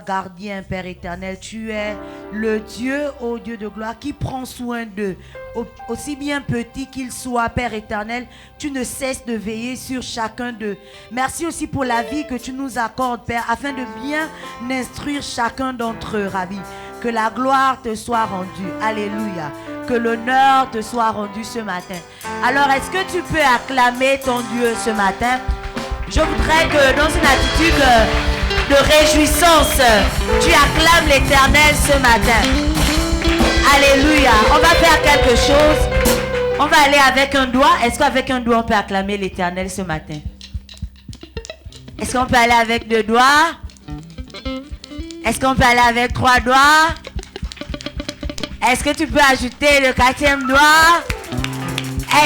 gardien, Père éternel. Tu es le Dieu, ô Dieu de gloire, qui prend soin d'eux. Aussi bien petit qu'ils soient, Père éternel, tu ne cesses de veiller sur chacun d'eux. Merci aussi pour la vie que tu nous accordes, Père, afin de bien instruire chacun d'entre eux, Rabbi. Que la gloire te soit rendue. Alléluia. Que l'honneur te soit rendu ce matin. Alors, est-ce que tu peux acclamer ton Dieu ce matin? Je voudrais que dans une attitude de réjouissance, tu acclames l'Éternel ce matin. Alléluia. On va faire quelque chose. On va aller avec un doigt. Est-ce qu'avec un doigt, on peut acclamer l'Éternel ce matin? Est-ce qu'on peut aller avec 2 doigts? Est-ce qu'on peut aller avec 3 doigts? Est-ce que tu peux ajouter le 4e doigt?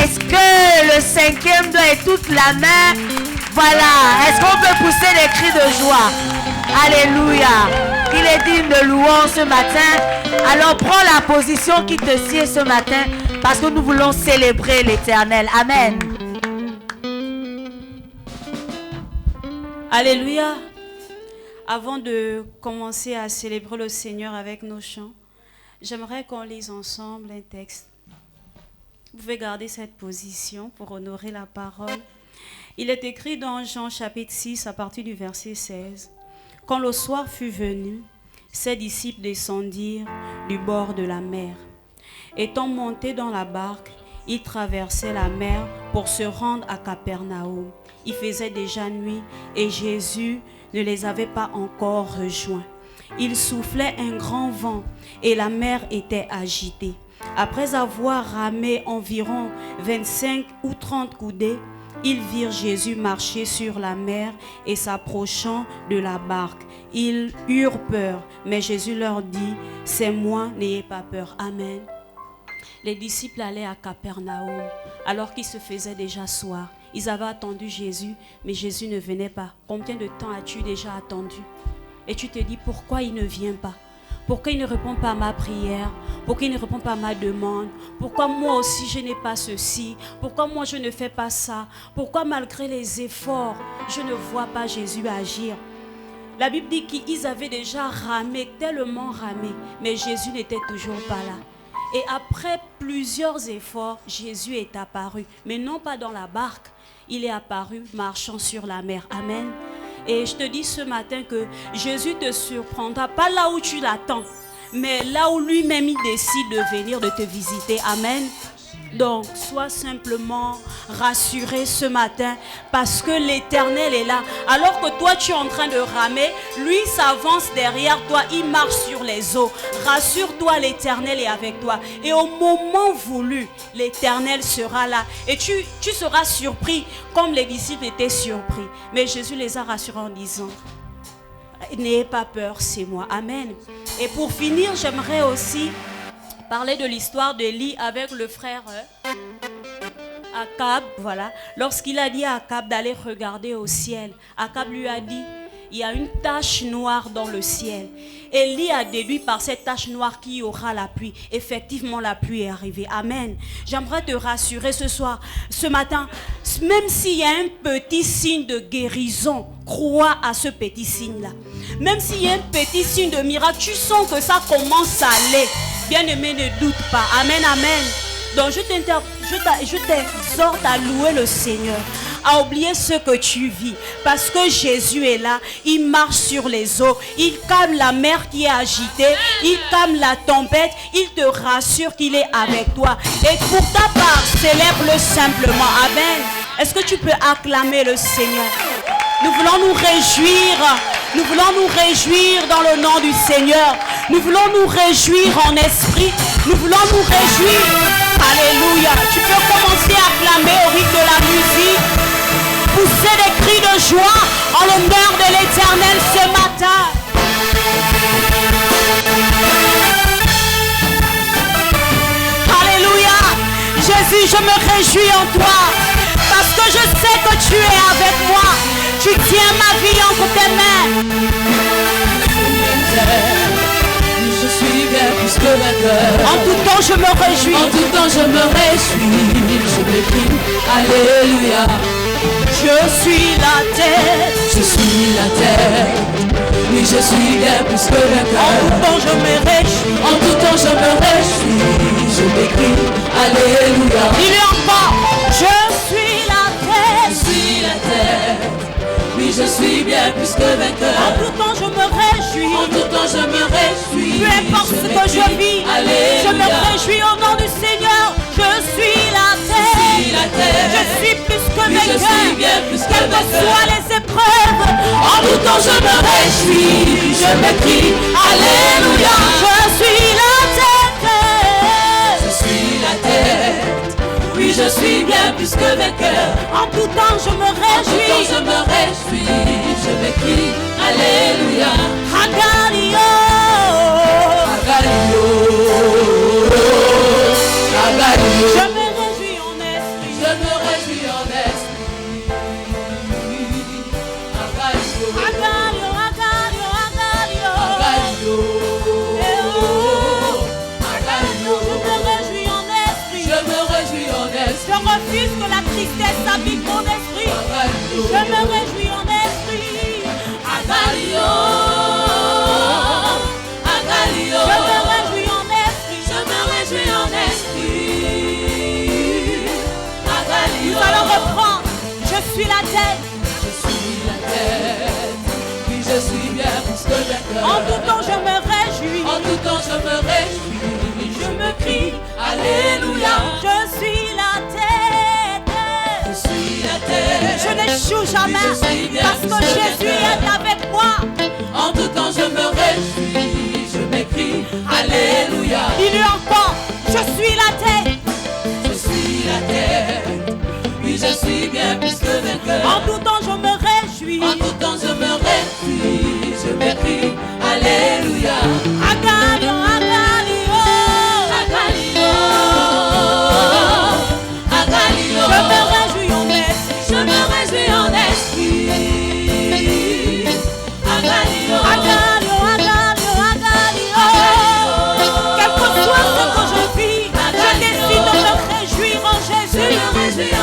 Est-ce que le 5e doigt et toute la main? Voilà. Est-ce qu'on peut pousser des cris de joie? Alléluia. Il est digne de louange ce matin. Alors prends la position qui te sied ce matin parce que nous voulons célébrer l'Éternel. Amen. Alléluia. Avant de commencer à célébrer le Seigneur avec nos chants, j'aimerais qu'on lise ensemble un texte. Vous pouvez garder cette position pour honorer la parole. Il est écrit dans Jean chapitre 6 à partir du verset 16. Quand le soir fut venu, ses disciples descendirent du bord de la mer. Étant montés dans la barque, ils traversaient la mer pour se rendre à Capernaum. Il faisait déjà nuit et Jésus ne les avait pas encore rejoints. Il soufflait un grand vent et la mer était agitée. Après avoir ramé environ 25 ou 30 coudées, ils virent Jésus marcher sur la mer et s'approchant de la barque. Ils eurent peur, mais Jésus leur dit, « C'est moi, n'ayez pas peur. » Amen. Les disciples allaient à Capernaum alors qu'il se faisait déjà soir. Ils avaient attendu Jésus, mais Jésus ne venait pas. Combien de temps as-tu déjà attendu? Et tu te dis, pourquoi il ne vient pas? Pourquoi il ne répond pas à ma prière? Pourquoi il ne répond pas à ma demande? Pourquoi moi aussi je n'ai pas ceci? Pourquoi moi je ne fais pas ça? Pourquoi malgré les efforts, je ne vois pas Jésus agir? La Bible dit qu'ils avaient déjà ramé, tellement ramé, mais Jésus n'était toujours pas là. Et après plusieurs efforts, Jésus est apparu, mais non pas dans la barque. Il est apparu marchant sur la mer. Amen. Et je te dis ce matin que Jésus te surprendra, pas là où tu l'attends, mais là où lui-même il décide de venir, de te visiter. Amen. Donc, sois simplement rassuré ce matin parce que l'Éternel est là. Alors que toi, tu es en train de ramer, lui s'avance derrière toi, il marche sur les eaux. Rassure-toi, l'Éternel est avec toi. Et au moment voulu, l'Éternel sera là. Et tu seras surpris comme les disciples étaient surpris. Mais Jésus les a rassurés en disant, n'ayez pas peur, c'est moi. Amen. Et pour finir, j'aimerais aussi parler de l'histoire d'Élie avec le frère Akab, voilà. Lorsqu'il a dit à Akab d'aller regarder au ciel, Akab lui a dit, il y a une tache noire dans le ciel. Élie a déduit par cette tache noire qu'il y aura la pluie. Effectivement, la pluie est arrivée. Amen. J'aimerais te rassurer ce soir, ce matin, même s'il y a un petit signe de guérison, crois à ce petit signe-là. Même s'il y a un petit signe de miracle, tu sens que ça commence à aller. Bien-aimé, ne doute pas. Amen, amen. Donc je t'exhorte à louer le Seigneur, à oublier ce que tu vis, parce que Jésus est là, il marche sur les eaux, il calme la mer qui est agitée, il calme la tempête, il te rassure qu'il est avec toi. Et pour ta part, célèbre-le simplement. Amen. Est-ce que tu peux acclamer le Seigneur? Nous voulons nous réjouir. Nous voulons nous réjouir dans le nom du Seigneur. Nous voulons nous réjouir en esprit. Nous voulons nous réjouir. Alléluia. Tu peux commencer à acclamer au rythme de la musique. Pousser des cris de joie en l'honneur de l'Éternel ce matin. Alléluia. Jésus, je me réjouis en toi. Parce que je sais que tu es avec moi. Tu tiens ma vie entre tes mains. Je suis bien plus que vainqueur. En tout temps je me réjouis. En tout temps je me réjouis. Je m'écris Alléluia. Je suis la tête. Je suis la tête. Oui, je suis bien plus que vainqueur. En tout temps je me réjouis. En tout temps je me réjouis. Je m'écris, Alléluia. Il est encore, je suis la tête. Je suis la tête. Oui, je suis bien plus que vainqueur. En tout temps je me réjouis. En tout temps je me réjouis. Peu importe ce que je vis, Alléluia. je me réjouis au nom du Seigneur. Je suis la tête. la tête. Je suis plus que Oui, je vainqueur. suis bien plus que Quelles que vainqueur. soient les épreuves, En tout temps je me réjouis. Je m'écris, Alléluia. je suis la tête. Je suis la tête. Oui, je suis bien plus que vainqueur. En tout temps je me En tout temps réjouis. je me réjouis. Je m'écris, Alléluia. Agalio. Agalio. Agalio. Je me réjouis en esprit. Je me réjouis en esprit. Agalio. Agalio, agalio, agalio. Agalio. Eh oh. Agalio. Je me réjouis en esprit. Je me réjouis en Je esprit. refuse que la tristesse habite mon esprit. Agalio. Je me réjouis en esprit. Agalio. Agalio. Je me réjouis en esprit. Je me réjouis en esprit. Agalio. Nous allons reprendre. Je suis la tête. Je suis la tête. Oui, je suis bien plus que vainqueur. En tout temps, je me réjouis. En tout temps, je me réjouis. Je me crie. Alléluia. Je suis la tête. Je suis la tête. Je n'échoue jamais. Je suis bien Parce que plus que Jésus vainqueur. est avec moi. En tout temps, je me réjouis. Je m'écris Alléluia. Il est encore. Je suis la tête. Je suis la tête. Oui, je suis bien plus que vainqueur. En tout temps, je me réjouis. En tout temps, je me réjouis. Je m'écris Alléluia. Agalio, agalio. Agalio. Agalio. Je me réjouis en esprit. Je me réjouis en esprit. Agalio. Agalio, agalio, agalio. Quel que soit ce que je vis, je décide de me réjouir en Je Jésus. me réjouis en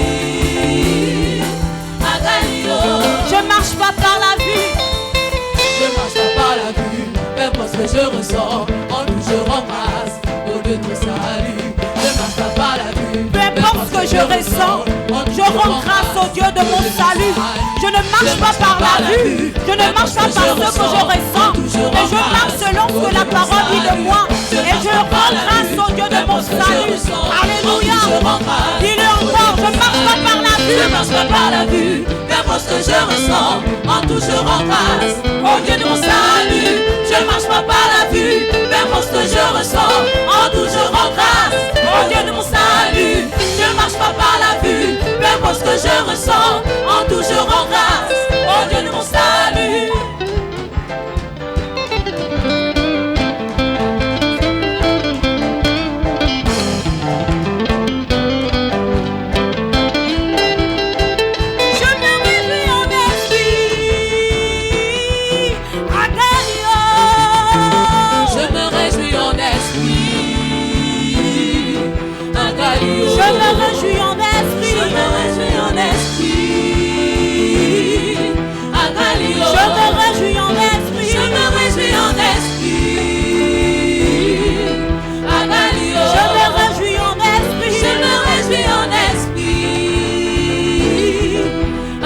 esprit. Agalio. Je marche pas par la vue. Je marche pas par la vue, mais parce que je ressens, en nous je rends grâce au Dieu de salut. Je marche pas par la vue, Peu importe ce que je ressens, je rends grâce au Dieu de mon salut. Je ne marche pas par la vue. Je ne marche pas par ce que je ressens. Mais je marche selon ce que la parole dit de moi. Et je rends grâce au Dieu de mon salut. Alléluia. Dis-le encore, je marche pas par la Je vue. marche pas par la vue, mais parce que je ressens, en tout je rends grâce au Dieu de mon salut. Je marche pas par la vue, mais parce que je ressens, en tout je rends grâce au Dieu de mon salut. Je marche pas par la vue, mais parce que je ressens, en tout je rends grâce au Dieu de mon salut. Je me réjouis en esprit. Agalio. Je me réjouis en esprit. Agalio. Je me réjouis en esprit. Je me réjouis en esprit. Agalio. Je me réjouis en esprit. Je me réjouis en esprit. Agalio. Je me réjouis en esprit. Je me réjouis en esprit.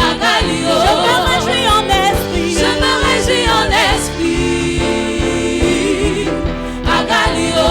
Agalio. Je me réjouis en esprit. Je me réjouis en esprit. Agalio.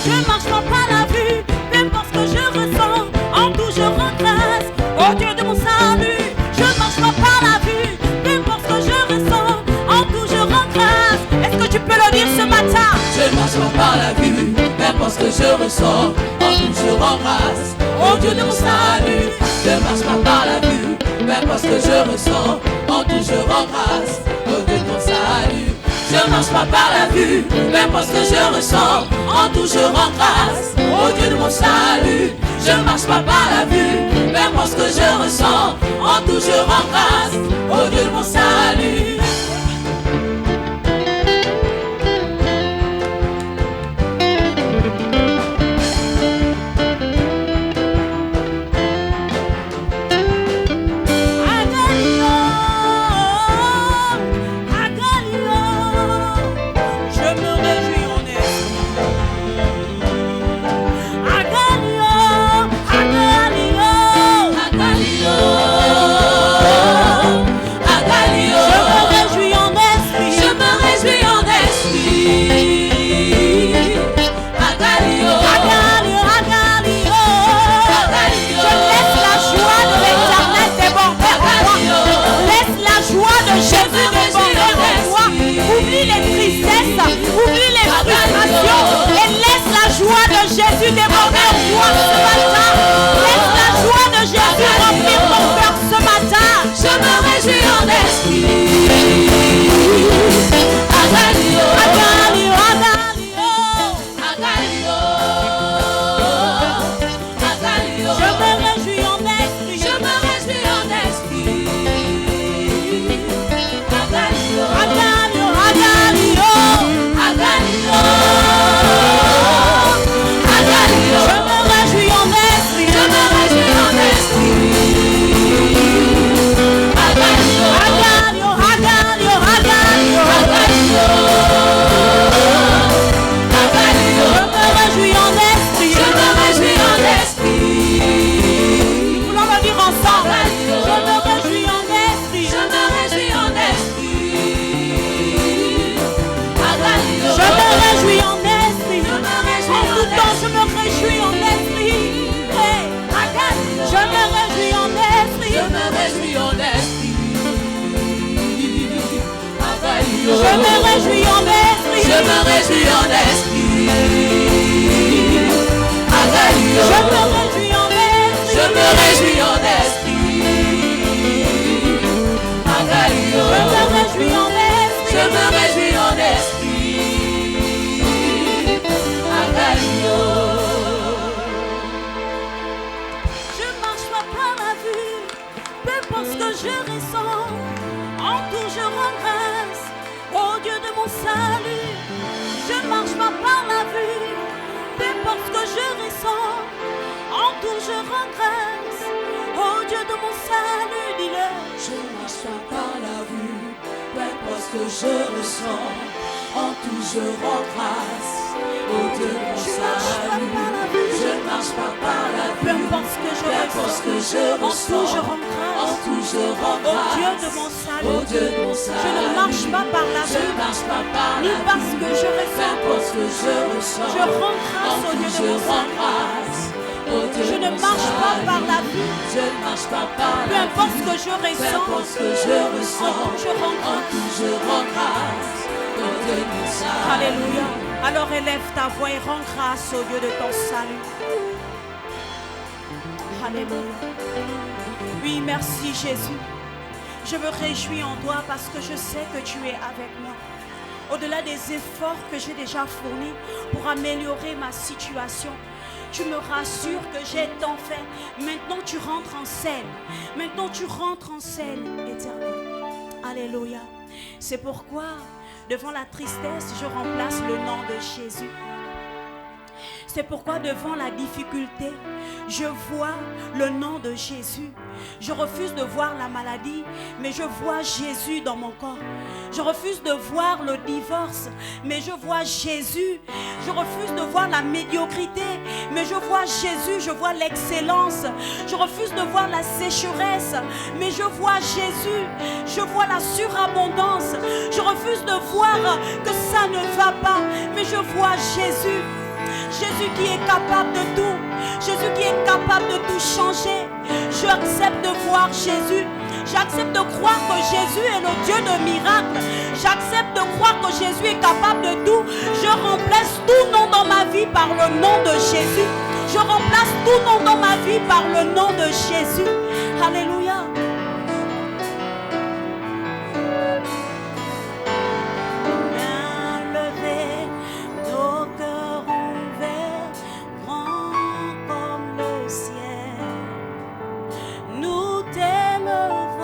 Je marche pas par la vue, même parce que je ressens. En tout je rends grâce au Dieu de mon salut. Je marche pas par la vue, même parce que je ressens. En tout je rends grâce. Est-ce que tu peux le dire ce matin? Je marche pas par la vue, mais parce que je ressens, en tout je rends grâce au Dieu de mon salut. Je marche pas par la vue, mais parce que je ressens, en tout je rends grâce au Dieu de mon salut. Je marche pas par la vue, mais parce que je ressens, en tout je rends grâce au Dieu de mon salut. Je marche pas par la vue, mais parce que je ressens, en tout je rends grâce au Dieu de mon salut. Agalio. Jésus déborder en toi ce matin. Laisse la joie de Jésus remplir ton cœur ce matin. Je me réjouis en esprit. Agalio, Agalio, Agalio. Agalio, Agalio. Je me réjouis en esprit. Je me réjouis en esprit. Agalio, Agalio, Agalio. Agalio, Agalio. Je me réjouis en esprit. Je me réjouis en esprit. Agalio, Agalio, Agalio, Agalio. Agalio, Agalio. Je me réjouis en esprit. Je me réjouis en esprit. Nous allons le dire ensemble. Agalio. Je me réjouis en esprit. Je me réjouis en esprit. Agalio. Je me réjouis en esprit. Je me réjouis En en tout temps, je me réjouis en esprit. Hey. Agalio. Je me réjouis en esprit. Je me réjouis en esprit. Agalio. Je me réjouis en esprit. Je me réjouis en esprit. Agalio. Je me réjouis en esprit. Je me réjouis en esprit. Agalio. Je me réjouis en esprit. Je me réjouis en esprit. Agalio. Je marche pas par la vue, peu importe ce que je ressens. En tout je rends grâce au Dieu de mon salut. Je marche pas par la vue, peu importe ce que je ressens. En tout je rends grâce au Dieu de mon salut. Dis-le. Je marche pas par la vue, peu importe ce que je ressens. En tout je rends grâce au Dieu de mon Je marche pas salut. par la vue, Je ne marche pas par la peu vue, importe ce que je peu importe ce que ressens. je En ressens. tout je rends En grâce tout je rends au Dieu grâce de mon au salut. Dieu de mon salut. Je ne marche pas par la Je vue, ne marche pas par ni la parce vue, que je peu ressens. importe ce que je ressens. Je rends grâce au En Dieu tout de je mon rends salut. grâce au Dieu Je de ne mon marche pas salut. par la vue, Je ne marche pas par peu la importe ce vue. que je Peu ressens. importe ce que je En ressens. tout je rends En grâce. tout je rends grâce au Dieu de mon salut. Alléluia. Alors élève ta voix et rends grâce au Dieu de ton salut. Alléluia. Oui, merci Jésus. Je me réjouis en toi parce que je sais que tu es avec moi. Au-delà des efforts que j'ai déjà fournis pour améliorer ma situation, tu me rassures que j'ai tant fait. Maintenant tu rentres en scène. Maintenant tu rentres en scène, Éternel. Alléluia. C'est pourquoi, devant la tristesse, je remplace le nom de Jésus. C'est pourquoi devant la difficulté, je vois le nom de Jésus. Je refuse de voir la maladie, mais je vois Jésus dans mon corps. Je refuse de voir le divorce, mais je vois Jésus. Je refuse de voir la médiocrité, mais je vois Jésus, je vois l'excellence. Je refuse de voir la sécheresse, mais je vois Jésus. Je vois la surabondance. Je refuse de voir que ça ne va pas, mais je vois Jésus. Jésus qui est capable de tout. Jésus qui est capable de tout changer. J'accepte de voir Jésus. J'accepte de croire que Jésus est le Dieu de miracles. J'accepte de croire que Jésus est capable de tout. Je remplace tout nom dans ma vie par le nom de Jésus. Je remplace tout nom dans ma vie par le nom de Jésus. Alléluia. Nous t'élevons,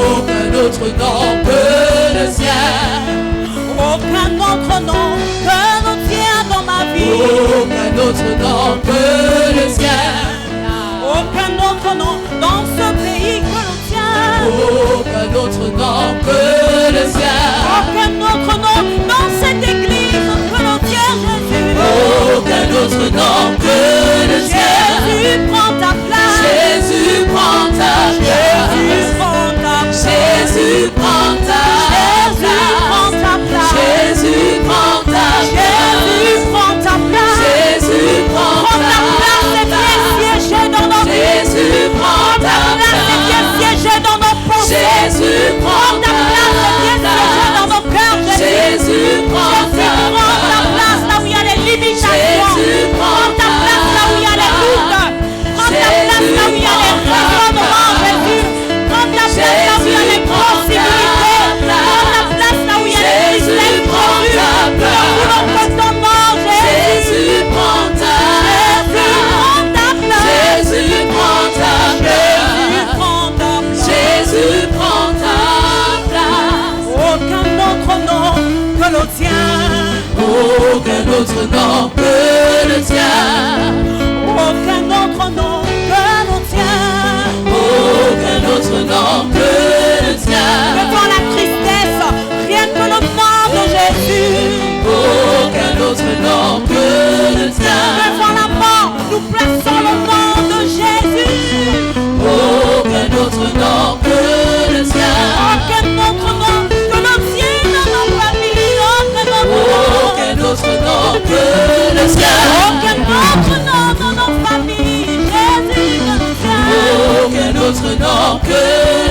Aucun autre nom que le sien. Aucun autre nom que le tien dans ma vie. Aucun autre nom que le sien. Aucun autre nom dans ce pays que le tien. Aucun autre nom que le sien. Aucun autre nom dans cette église que le tien, Jésus. Aucun autre nom que le sien. Jésus prend ta place. Jésus prend ta place. Jésus prend ta place. Jésus prend ta place. Jésus prend ta place. Jésus prend ta place. Jésus prend ta place. Jésus prend ta Prends ta place et viens siéger dans nos vies. Jésus prend ta place et viens siéger dans nos pensées. Jésus prend ta place et viens siéger dans nos cœurs. Jésus prend ta place là où il y a les limitations. Jésus Prends ta place là où il y a les doutes. Prends ta place là où il y a les raisonnements, Jésus. Prends ta place là où il y a les possibilités. Prends ta place là où il y a les systèmes confus. Nous voulons que ton nom, Jésus prend ta place. Jésus prend ta place. Jésus prend ta place. Aucun autre nom que le tien. Aucun autre nom que le tien. Aucun autre nom que le tien. Aucun autre nom que le tien. Devant la tristesse, rien que le nom de Jésus. Aucun autre nom que le tien. Devant la mort, nous plaçons le nom de Jésus. Aucun autre nom que le tien. Aucun autre nom que le tien dans nos familles. Aucun autre nom que le tien. Aucun autre nom dans nos familles. Jésus que le tien. Aucun autre nom que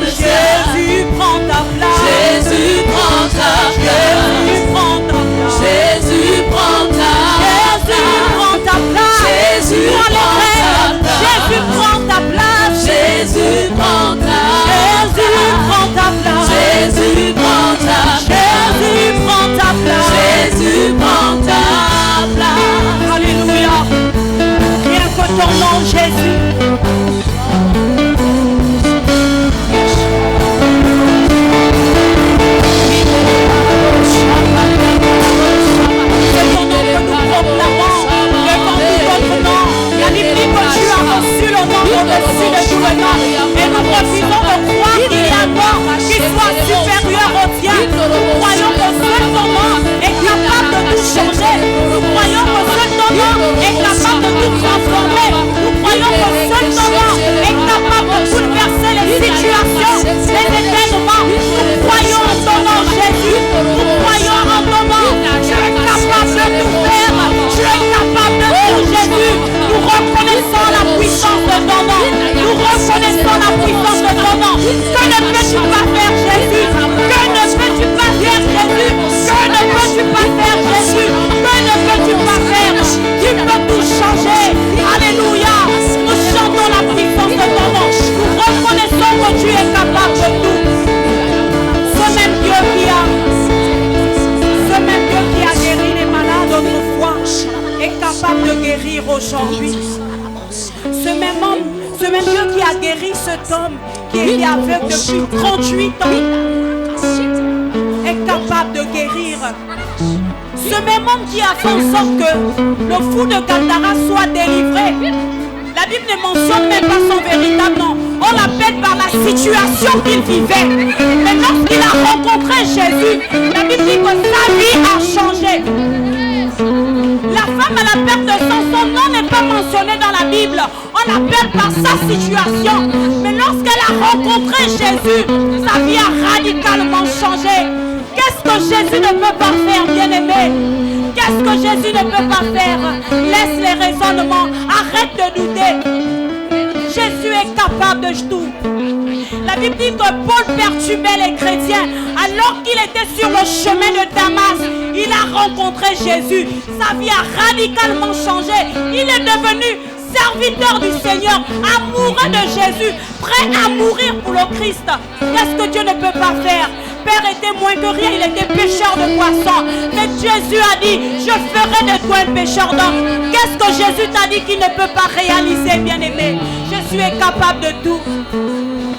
le tien. Jésus prend ta place. Jésus prend ta place. Jésus prend ta place. Jésus prend ta place. Jésus prend ta place. Jésus prend ta place. Jésus prend ta place. Jésus prend ta place. Jésus prend ta place. Jésus prend ta place. Jésus prend ta place. Jésus prend ta place. Alléluia. Rien que ton nom, Jésus. C'est ton nom que nous proclamons devant tout autre nom. La Bible dit que tu as reçu le nom au-dessus de tout le nom. Et nous refusons de croire qu'il y a un nom qui soit supérieur au tien. Nous croyons que seul ton nom est capable de tout changer. Nous croyons que seul ton nom est capable de tout transformer. Nous croyons que seul ton nom est capable de bouleverser les situations, les événements. Nous croyons en ton nom, Jésus. Nous croyons en ton nom. Tu es capable de tout faire. Tu es capable de tout, Jésus. Nous reconnaissons la puissance de ton nom. Nous reconnaissons la puissance de ton nom. Que ne peux-tu pas faire, Jésus? Que ne peux-tu pas faire, Jésus? Que ne peux-tu pas faire, Jésus? Que ne peux-tu pas faire? Tu peux tout changer. Alléluia. Nous chantons la puissance de ton nom. Nous reconnaissons que tu es capable de tout. Ce même Dieu qui a guéri les malades autrefois est capable de guérir aujourd'hui. Ce même Dieu qui a guéri cet homme qui est aveugle depuis 38 ans est capable de guérir. Ce même homme qui a fait en sorte que le fou de Gadara soit délivré. La Bible ne mentionne même pas son véritable nom. On l'appelle par la situation qu'il vivait. Mais lorsqu'il a rencontré Jésus, la Bible dit que sa vie a changé. La femme à la perte de sang, son nom n'est pas mentionné dans la Bible. On l'appelle par sa situation. Mais lorsqu'elle a rencontré Jésus, sa vie a radicalement changé. Qu'est-ce que Jésus ne peut pas faire, bien-aimé? Qu'est-ce que Jésus ne peut pas faire? Laisse les raisonnements. Arrête de douter. Jésus est capable de tout. La Bible dit que Paul perturbait les chrétiens alors qu'il était sur le chemin de Damas. Il a rencontré Jésus. Sa vie a radicalement changé. Il est devenu serviteur du Seigneur, amoureux de Jésus, prêt à mourir pour le Christ. Qu'est-ce que Dieu ne peut pas faire? Père était moins que rien, il était pécheur de poissons. Mais Jésus a dit, je ferai de toi un pécheur d'hommes. Qu'est-ce que Jésus t'a dit qu'il ne peut pas réaliser, bien-aimé? Jésus est capable de tout.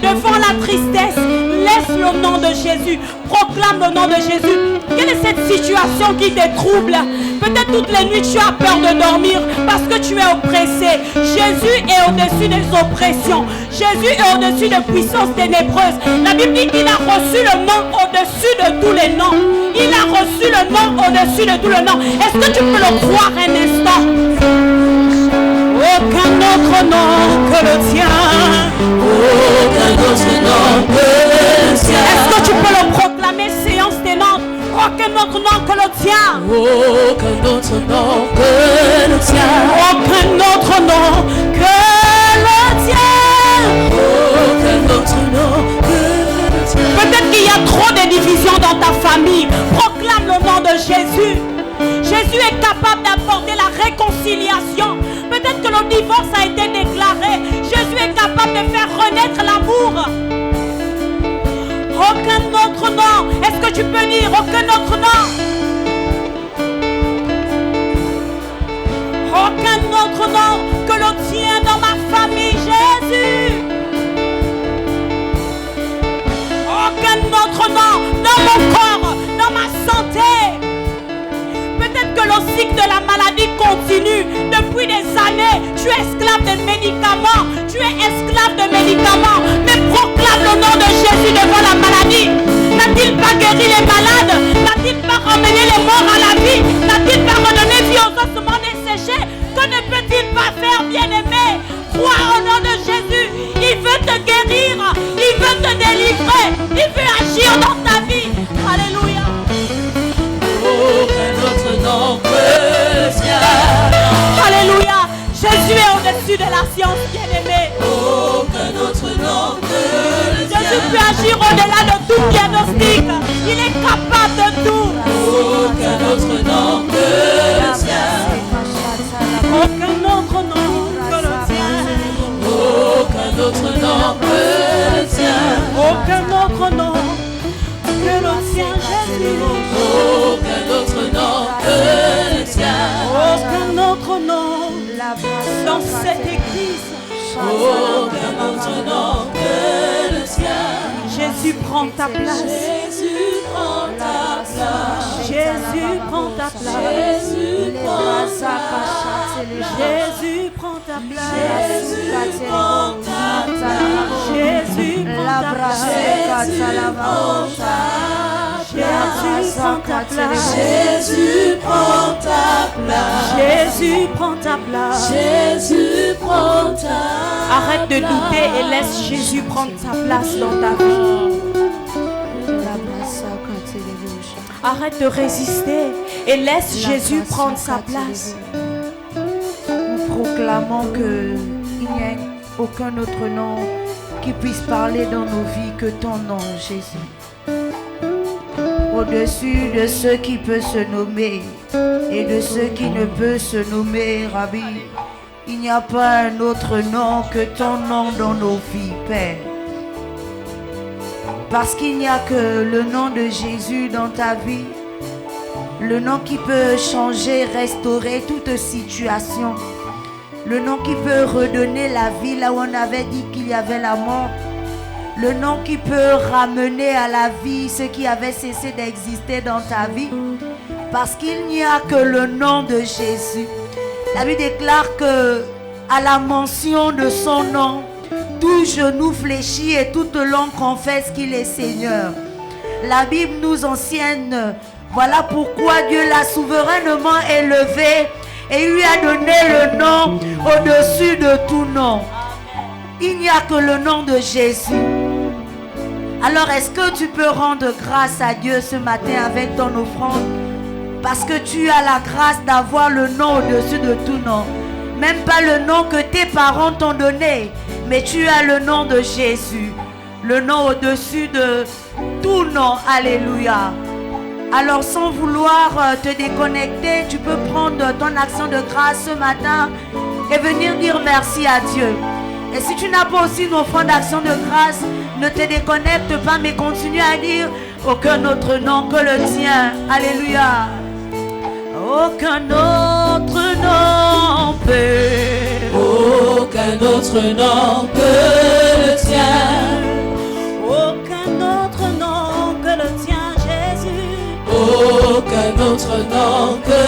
Devant la tristesse, laisse le nom de Jésus. Proclame le nom de Jésus. Quelle est cette situation qui te trouble? Peut-être toutes les nuits tu as peur de dormir parce que tu es oppressé. Jésus est au-dessus des oppressions. Jésus est au-dessus des puissances ténébreuses. La Bible dit qu'il a reçu le nom au-dessus de tous les noms. Il a reçu le nom au-dessus de tous les noms. Est-ce que tu peux le croire un instant? Aucun autre nom que le tien. Aucun autre nom que le tien. Est-ce que tu peux le proclamer, séance tenante? Aucun autre nom que le tien. Aucun autre nom que le tien. Aucun autre nom que le tien. Aucun autre nom que le tien. Peut-être qu'il y a trop de divisions dans ta famille. Proclame le nom de Jésus. Jésus est capable d'apporter la réconciliation. Peut-être que le divorce a été déclaré. Jésus est capable de faire renaître l'amour. Aucun autre nom. Est-ce que tu peux dire aucun autre nom? Aucun autre nom que le tien dans ma famille, Jésus. Aucun autre nom dans mon corps, dans ma santé. Peut-être que le cycle de la maladie continue depuis des années. Tu es esclave de médicaments. Tu es esclave de médicaments. Mais proclame le nom de Jésus devant la maladie. N'a-t-il pas guéri les malades? N'a-t-il pas ramené les morts à la vie? N'a-t-il pas redonné vie aux ossements desséchés? Que ne peut-il pas faire, bien-aimé? Crois au nom de Jésus. Il veut te guérir. Il veut te délivrer. Il veut agir dans ta vie. Alléluia. Aucun autre nom que le tien. Alléluia. Jésus est au-dessus de la science, bien-aimé. Aucun autre nom que le tien. Jésus peut agir au-delà de tout diagnostic. Il est capable de tout. Aucun autre nom que le tien. Aucun autre nom que le tien. Aucun autre nom que le tien. Aucun autre nom que le tien, Jésus. Aucun autre nom que le tien. Aucun autre nom dans cette église. Aucun autre nom que le tien. Jésus prend ta place. Jésus prend ta place. Jésus prend ta place. Jésus prend ta place. Jésus prend ta place. Jésus prend ta place. Jésus prend ta place. Jésus prend ta place. Jésus prend ta place. Jésus prend ta place. Jésus prend ta place. Arrête de douter et laisse Jésus prendre sa place dans ta vie. Arrête de résister et laisse Jésus prendre sa place. Nous proclamons qu'il n'y a aucun autre nom qui puisse parler dans nos vies que ton nom, Jésus. Au-dessus de ce qui peut se nommer et de ce qui ne peut se nommer, Rabbi, il n'y a pas un autre nom que ton nom dans nos vies, Père. Parce qu'il n'y a que le nom de Jésus dans ta vie, le nom qui peut changer, restaurer toute situation, le nom qui peut redonner la vie là où on avait dit qu'il y avait la mort, le nom qui peut ramener à la vie ce qui avait cessé d'exister dans ta vie, parce qu'il n'y a que le nom de Jésus. La Bible déclare que à la mention de son nom, tout genou fléchit et toute langue confesse qu'il est Seigneur. La Bible nous enseigne, voilà pourquoi Dieu l'a souverainement élevé et lui a donné le nom au-dessus de tout nom. Il n'y a que le nom de Jésus. Alors est-ce que tu peux rendre grâce à Dieu ce matin avec ton offrande? Parce que tu as la grâce d'avoir le nom au-dessus de tout nom. Même pas le nom que tes parents t'ont donné, mais tu as le nom de Jésus. Le nom au-dessus de tout nom. Alléluia. Alors sans vouloir te déconnecter, tu peux prendre ton action de grâce ce matin et venir dire merci à Dieu. Et si tu n'as pas aussi une offrande d'action de grâce, ne te déconnecte pas, mais continue à dire aucun autre nom que le tien. Alléluia. Aucun autre nom peut. Aucun autre nom que le tien. Aucun autre nom que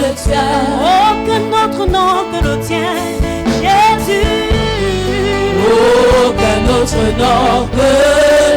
le tien. Aucun autre nom que le tien, Jésus. Aucun autre nom que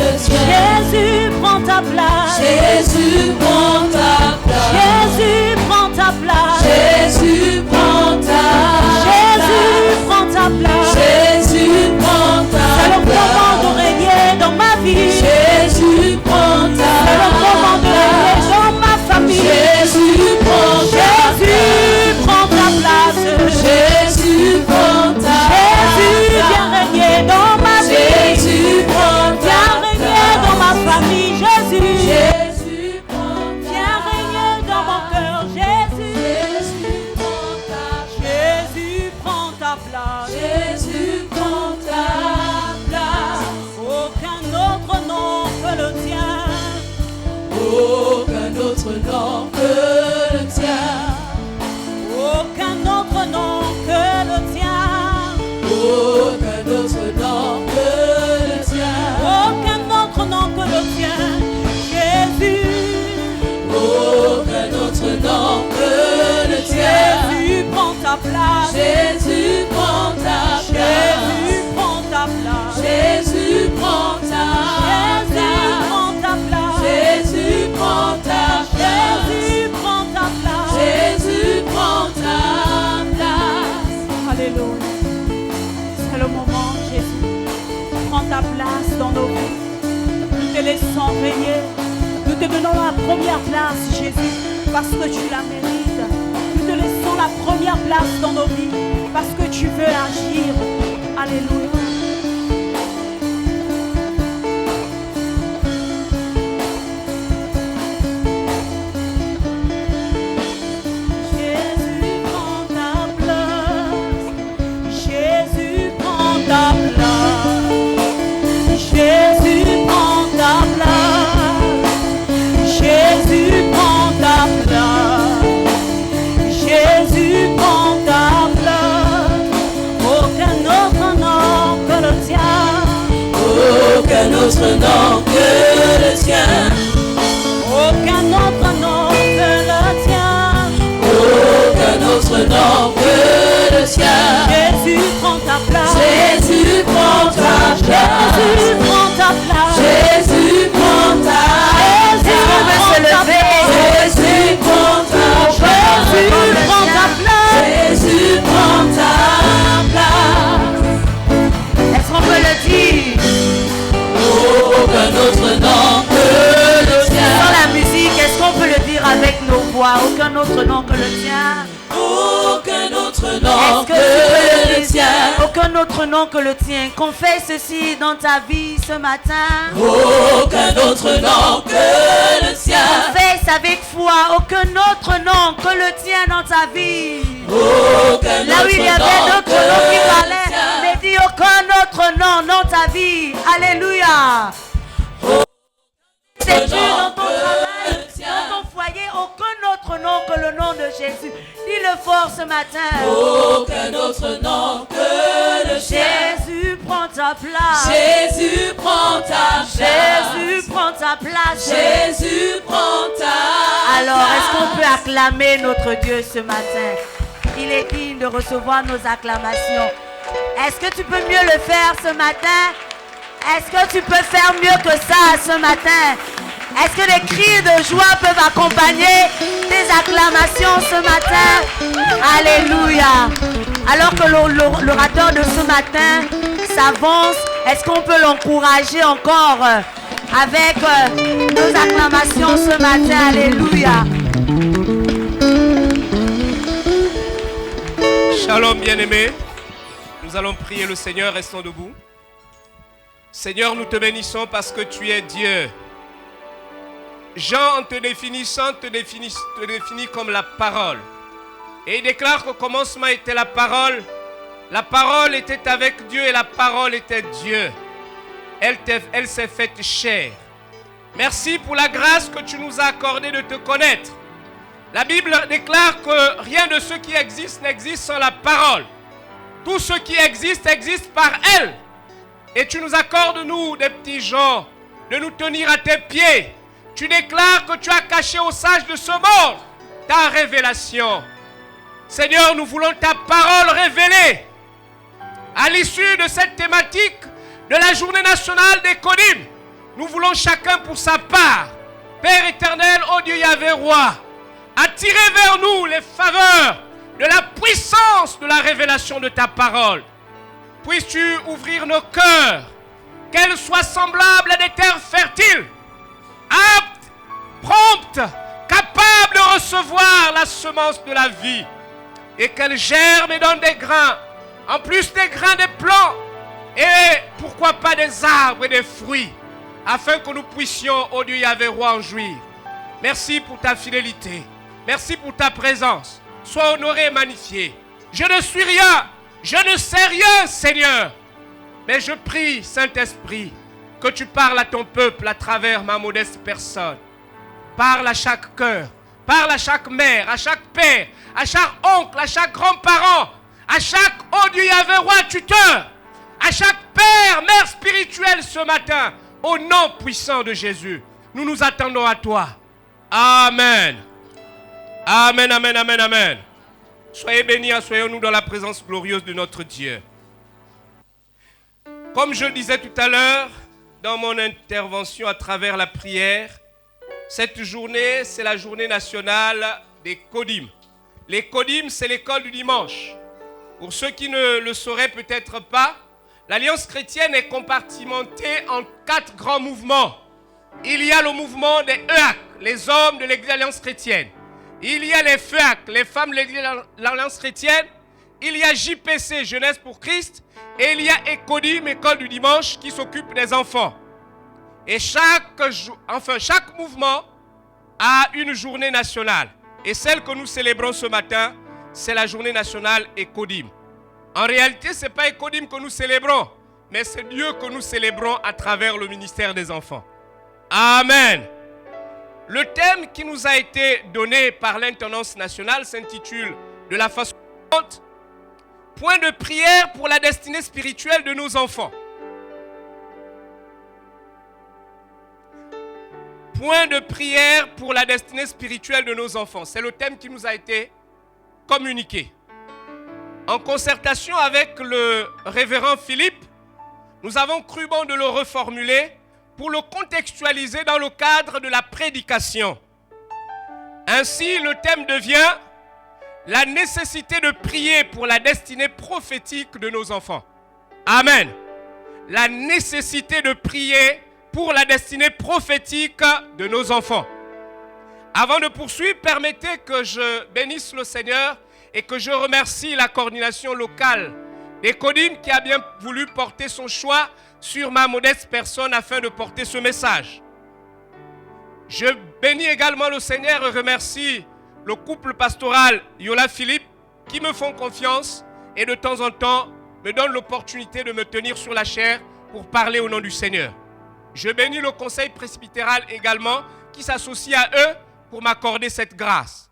le tien. Jésus, prends ta place. Jésus, prends ta place. Jésus, prends ta place. Jésus, prends ta place. Jésus, prends ta place. Jésus, prends ta place. C'est le moment de régner dans ma vie. Jésus, prends ta place. C'est le moment de régner dans ma famille. Jésus, prends ta place. Jésus, prends ta place. Jésus, prends ta place. Jésus, viens régner dans ma vie. Jésus, prends ta Viens régner dans ma famille. Jésus, Jésus, prends ta viens régner dans mon cœur. Jésus, Jésus, prends ta Jésus, prends ta place. Jésus, prends ta place. Aucun autre nom que le tien. Aucun autre nom que le tien. Aucun autre nom que le tien. Aucun autre nom que le tien. Aucun autre nom que le tien. Jésus. Aucun autre nom que le tien. Jésus, prends ta place. Jésus, prends ta place. Jésus, prends ta place. Jésus, prends ta place. Jésus, prends ta place. Jésus, prends ta place. Jésus, prends ta place. Jésus, prends ta place. Alléluia. C'est le moment, Jésus. Prends ta place dans nos vies. Nous te laissons régner. Nous te donnons la première place, Jésus, parce que tu la mérites. Nous te laissons la première place dans nos vies, parce que tu veux agir. Alléluia. Jésus, prends ta place. Jésus, prends ta place. Jésus, prends ta place. Jésus, prends ta place. Jésus, prends ta place. Aucun autre nom que le tien. Aucun autre nom que le tien. Aucun autre nom que le tien. Aucun autre nom que le tien. Jésus, prends ta place. Jésus, prends ta place. Jésus, prends ta place. Jésus, prends ta place. Jésus, On veut se lever. Jésus, prends ta place. Jésus, prends ta place. Jésus, prends ta place. Est-ce qu'on peut le dire? Aucun autre nom que le tien. Dans la musique, est-ce qu'on peut le dire avec nos voix? Aucun autre nom que le tien. Aucun autre nom Est-ce que que tu peux le le dire? tien. Aucun autre nom que le tien. Qu'on fait ceci dans ta vie ce matin. Aucun autre nom que le tien. Fais avec foi. Aucun autre nom que le tien dans ta vie. Aucun Là où il y avait autre d'autres noms qui nom que parlaient, le tien. mais dis aucun autre nom dans ta vie. Alléluia. C'est Dieu dans ton travail, dans ton foyer, aucun autre nom que le nom de Jésus. Dis-le fort ce matin. Aucun autre nom que le tien. Jésus, prends ta place. Jésus, prends ta place. Jésus, prends ta place. Jésus, prends ta place. Alors, est-ce qu'on peut acclamer notre Dieu ce matin? Il est digne de recevoir nos acclamations. Est-ce que tu peux mieux le faire ce matin? Est-ce que tu peux faire mieux que ça ce matin? Est-ce que les cris de joie peuvent accompagner tes acclamations ce matin? Alléluia. Alors que l'orateur de ce matin s'avance, est-ce qu'on peut l'encourager encore avec nos acclamations ce matin? Alléluia. Shalom bien-aimés, nous allons prier le Seigneur, restons debout. Seigneur, nous te bénissons parce que tu es Dieu. Jean, en te définissant, te définit comme la parole. Et il déclare qu'au commencement était la parole était avec Dieu et la parole était Dieu. Elle s'est faite chair. Merci pour la grâce que tu nous as accordée de te connaître. La Bible déclare que rien de ce qui existe n'existe sans la parole. Tout ce qui existe existe par elle. Et tu nous accordes, nous, des petits gens, de nous tenir à tes pieds, Tu déclares que tu as caché aux sages de ce monde ta révélation. Seigneur, nous voulons ta parole révélée. À l'issue de cette thématique de la journée nationale des Kodim, nous voulons chacun pour sa part, Père éternel, ô Dieu Yahvé roi, attirer vers nous les faveurs de la puissance de la révélation de ta parole. Puisses-tu ouvrir nos cœurs, qu'elles soient semblables à des terres fertiles, aptes, promptes, capables de recevoir la semence de la vie, et qu'elles germent et donnent des grains, en plus des grains des plants, et pourquoi pas des arbres et des fruits, afin que nous puissions, ô Dieu Yahvé roi, en jouir. Merci pour ta fidélité. Merci pour ta présence. Sois honoré et magnifié. Je ne suis rien. Je ne sais rien, Seigneur. Mais je prie, Saint-Esprit, que tu parles à ton peuple à travers ma modeste personne. Parle à chaque cœur. Parle à chaque mère, à chaque père, à chaque oncle, à chaque grand-parent, à chaque, ô Dieu Yahvé roi, tuteur, à chaque père, mère spirituelle ce matin. Au nom puissant de Jésus, nous nous attendons à toi. Amen. Amen, amen, amen, amen. Soyez bénis, soyons-nous dans la présence glorieuse de notre Dieu. Comme je le disais tout à l'heure, dans mon intervention à travers la prière, cette journée, c'est la journée nationale des Kodim. Les Kodim, c'est l'école du dimanche. Pour ceux qui ne le sauraient peut-être pas, l'Alliance chrétienne est compartimentée en 4 grands mouvements. Il y a le mouvement des EAC, les hommes de l'Église Alliance chrétienne. Il y a les FEAC, les femmes de l'Église Alliance chrétienne. Il y a JPC, Jeunesse pour Christ. Et il y a ECODIM, École du dimanche, qui s'occupe des enfants. Et chaque mouvement a une journée nationale. Et celle que nous célébrons ce matin, c'est la journée nationale ECODIM. En réalité, ce n'est pas ECODIM que nous célébrons, mais c'est Dieu que nous célébrons à travers le ministère des enfants. Amen. Le thème qui nous a été donné par l'intendance nationale s'intitule de la façon suivante: point de prière pour la destinée spirituelle de nos enfants. Point de prière pour la destinée spirituelle de nos enfants. C'est le thème qui nous a été communiqué. En concertation avec le révérend Philippe, nous avons cru bon de le reformuler pour le contextualiser dans le cadre de la prédication. Ainsi, le thème devient la nécessité de prier pour la destinée prophétique de nos enfants. Amen. La nécessité de prier pour la destinée prophétique de nos enfants. Avant de poursuivre, permettez que je bénisse le Seigneur et que je remercie la coordination locale des Kodim qui a bien voulu porter son choix sur ma modeste personne afin de porter ce message. Je bénis également le Seigneur et remercie le couple pastoral Yola Philippe qui me font confiance et de temps en temps me donnent l'opportunité de me tenir sur la chair pour parler au nom du Seigneur. Je bénis le conseil presbytéral également qui s'associe à eux pour m'accorder cette grâce.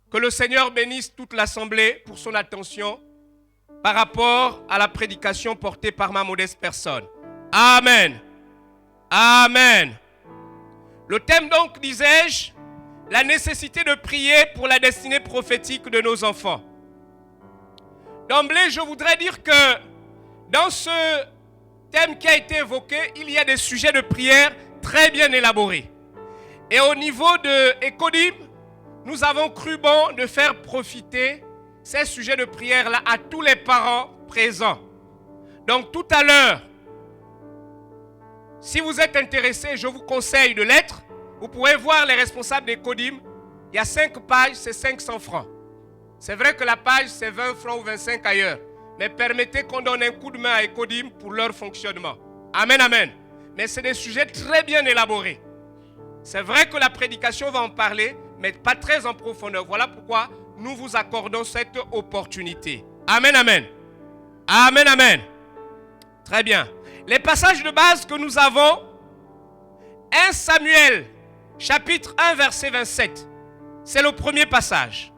Que le Seigneur bénisse toute l'assemblée pour son attention par rapport à la prédication portée par ma modeste personne. Amen. Amen. Le thème donc, disais-je, la nécessité de prier pour la destinée prophétique de nos enfants. D'emblée, je voudrais dire que dans ce thème qui a été évoqué, il y a des sujets de prière très bien élaborés. Et au niveau de ECODIM, nous avons cru bon de faire profiter ces sujets de prière-là à tous les parents présents. Donc tout à l'heure, si vous êtes intéressés, je vous conseille de l'être. Vous pourrez voir les responsables des Kodim. Il y a 5 pages, c'est 500 francs. C'est vrai que la page, c'est 20 francs ou 25 ailleurs. Mais permettez qu'on donne un coup de main à Ekodim pour leur fonctionnement. Amen, amen. Mais c'est des sujets très bien élaborés. C'est vrai que la prédication va en parler, mais pas très en profondeur. Voilà pourquoi nous vous accordons cette opportunité. Amen, amen. Amen, amen. Très bien. Les passages de base que nous avons, 1 Samuel, chapitre 1, verset 27. C'est le premier passage.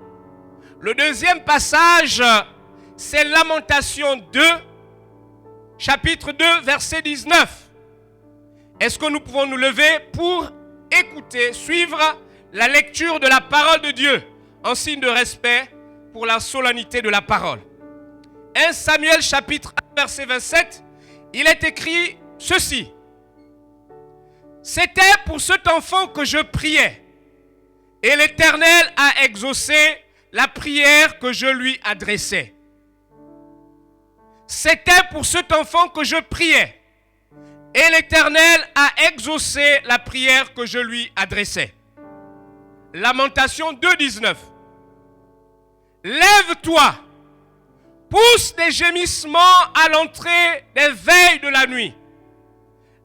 Le deuxième passage, c'est Lamentation 2, chapitre 2, verset 19. Est-ce que nous pouvons nous lever pour écouter, suivre la lecture de la parole de Dieu en signe de respect pour la solennité de la parole. 1 Samuel chapitre 1 verset 27, il est écrit ceci. C'était pour cet enfant que je priais, et l'Éternel a exaucé la prière que je lui adressais. C'était pour cet enfant que je priais, et l'Éternel a exaucé la prière que je lui adressais. Lamentation 2,19. Lève-toi, pousse des gémissements à l'entrée des veilles de la nuit.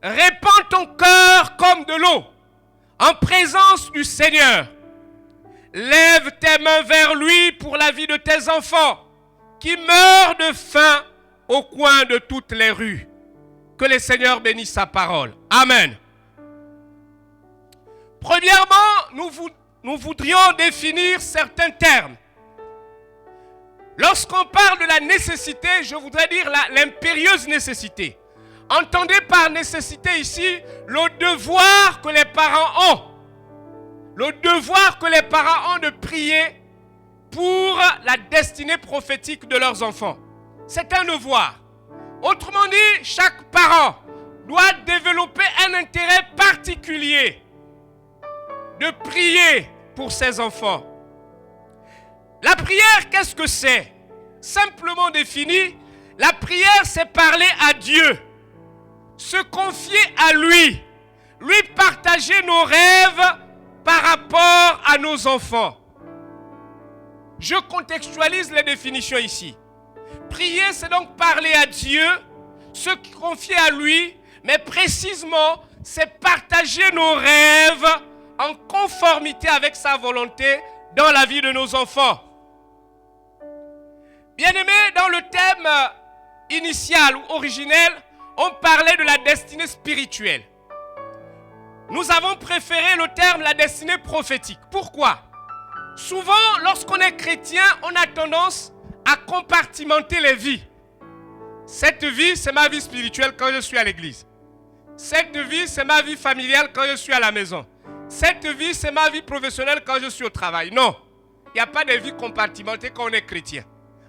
Répands ton cœur comme de l'eau en présence du Seigneur. Lève tes mains vers lui pour la vie de tes enfants qui meurent de faim au coin de toutes les rues. Que le Seigneur bénisse sa parole. Amen. Premièrement, nous voudrions définir certains termes. Lorsqu'on parle de la nécessité, je voudrais dire l'impérieuse nécessité. Entendez par nécessité ici le devoir que les parents ont. Le devoir que les parents ont de prier pour la destinée prophétique de leurs enfants. C'est un devoir. Autrement dit, chaque parent doit développer un intérêt particulier de prier pour ses enfants. La prière, qu'est-ce que c'est? Simplement défini, la prière, c'est parler à Dieu, se confier à lui partager nos rêves par rapport à nos enfants. Je contextualise les définitions ici. Prier, c'est donc parler à Dieu, se confier à lui, mais précisément, c'est partager nos rêves en conformité avec sa volonté dans la vie de nos enfants. Bien-aimés, dans le thème initial ou originel, on parlait de la destinée spirituelle. Nous avons préféré le terme la destinée prophétique. Pourquoi? Souvent, lorsqu'on est chrétien, on a tendance à compartimenter les vies. Cette vie, c'est ma vie spirituelle quand je suis à l'église. Cette vie, c'est ma vie familiale quand je suis à la maison. Cette vie, c'est ma vie professionnelle quand je suis au travail. Non, il n'y a pas de vie compartimentée quand on est chrétien.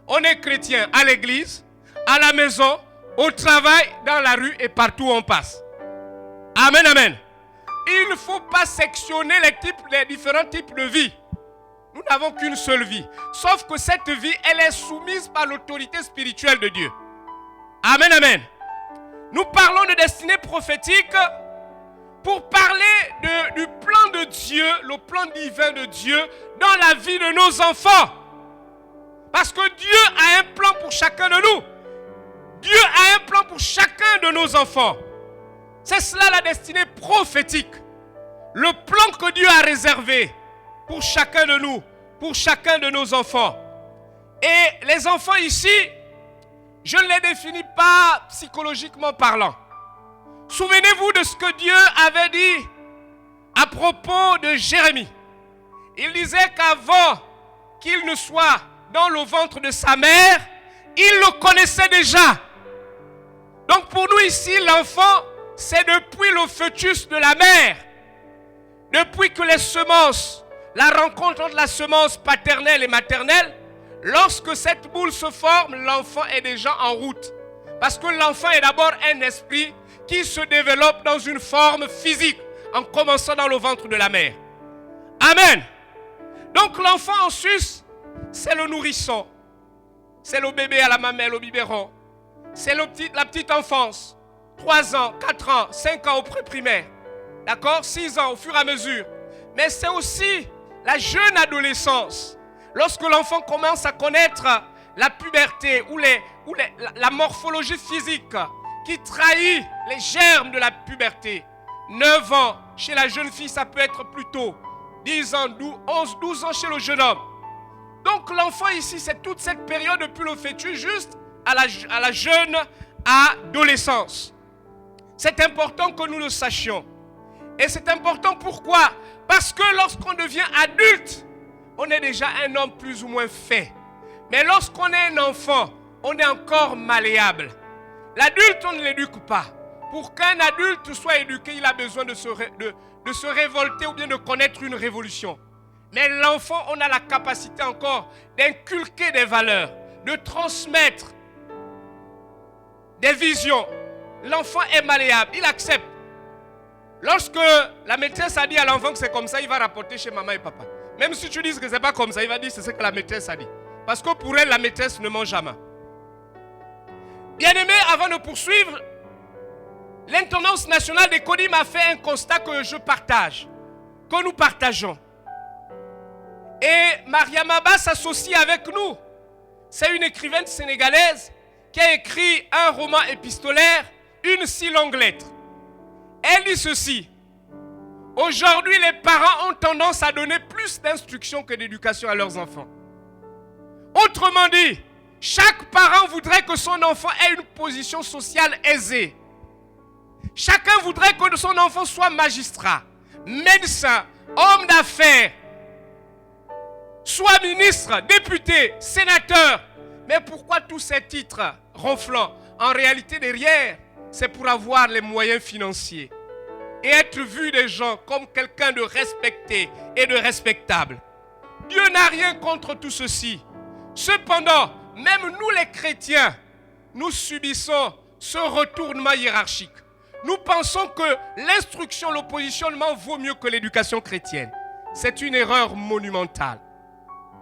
On est chrétien à l'église, à la maison, au travail, dans la rue et partout où on passe. Amen, amen. Il ne faut pas sectionner les différents types de vie. Nous n'avons qu'une seule vie. Sauf que cette vie, elle est soumise par l'autorité spirituelle de Dieu. Amen, amen. Nous parlons de destinée prophétique pour parler du plan de Dieu, le plan divin de Dieu dans la vie de nos enfants. Parce que Dieu a un plan pour chacun de nous. Dieu a un plan pour chacun de nos enfants. C'est cela la destinée prophétique. Le plan que Dieu a réservé pour chacun de nous, pour chacun de nos enfants. Et les enfants ici, je ne les définis pas psychologiquement parlant. Souvenez-vous de ce que Dieu avait dit à propos de Jérémie. Il disait qu'avant qu'il ne soit dans le ventre de sa mère, il le connaissait déjà. Donc pour nous ici, l'enfant, c'est depuis le fœtus de la mère. Depuis que les semences, la rencontre entre la semence paternelle et maternelle, lorsque cette boule se forme, l'enfant est déjà en route. Parce que l'enfant est d'abord un esprit qui se développe dans une forme physique, en commençant dans le ventre de la mère. Amen. Donc l'enfant en sus, c'est le nourrisson. C'est le bébé à la mamelle, au biberon. C'est la petite enfance. 3 ans, 4 ans, 5 ans au pré-primaire. D'accord? 6 ans au fur et à mesure. Mais c'est aussi la jeune adolescence. Lorsque l'enfant commence à connaître la puberté ou la morphologie physique qui trahit les germes de la puberté. 9 ans, chez la jeune fille, ça peut être plus tôt. 10 ans, 11, 12 ans chez le jeune homme. Donc l'enfant ici, c'est toute cette période depuis le fœtus juste à la jeune adolescence. C'est important que nous le sachions. Et c'est important pourquoi? Parce que lorsqu'on devient adulte, on est déjà un homme plus ou moins fait. Mais lorsqu'on est un enfant, on est encore malléable. L'adulte, on ne l'éduque pas. Pour qu'un adulte soit éduqué, il a besoin de de se révolter ou bien de connaître une révolution. Mais l'enfant, on a la capacité encore d'inculquer des valeurs, de transmettre des visions. L'enfant est malléable, il accepte. Lorsque la maîtresse a dit à l'enfant que c'est comme ça, il va rapporter chez maman et papa. Même si tu dis que c'est pas comme ça, il va dire c'est ce que la maîtresse a dit. Parce que pour elle, la maîtresse ne ment jamais. Bien-aimés, avant de poursuivre, l'intendance nationale des CODIM a fait un constat que je partage, que nous partageons. Et Mariam Abba s'associe avec nous. C'est une écrivaine sénégalaise qui a écrit un roman épistolaire, une si longue lettre. Elle dit ceci: aujourd'hui, les parents ont tendance à donner plus d'instructions que d'éducation à leurs enfants. Autrement dit, chaque parent voudrait que son enfant ait une position sociale aisée. Chacun voudrait que son enfant soit magistrat, médecin, homme d'affaires, soit ministre, député, sénateur. Mais pourquoi tous ces titres ronflants? En réalité, derrière, c'est pour avoir les moyens financiers et être vu des gens comme quelqu'un de respecté et de respectable. Dieu n'a rien contre tout ceci. Cependant, même nous les chrétiens, nous subissons ce retournement hiérarchique. Nous pensons que l'instruction, le positionnement vaut mieux que l'éducation chrétienne. C'est une erreur monumentale.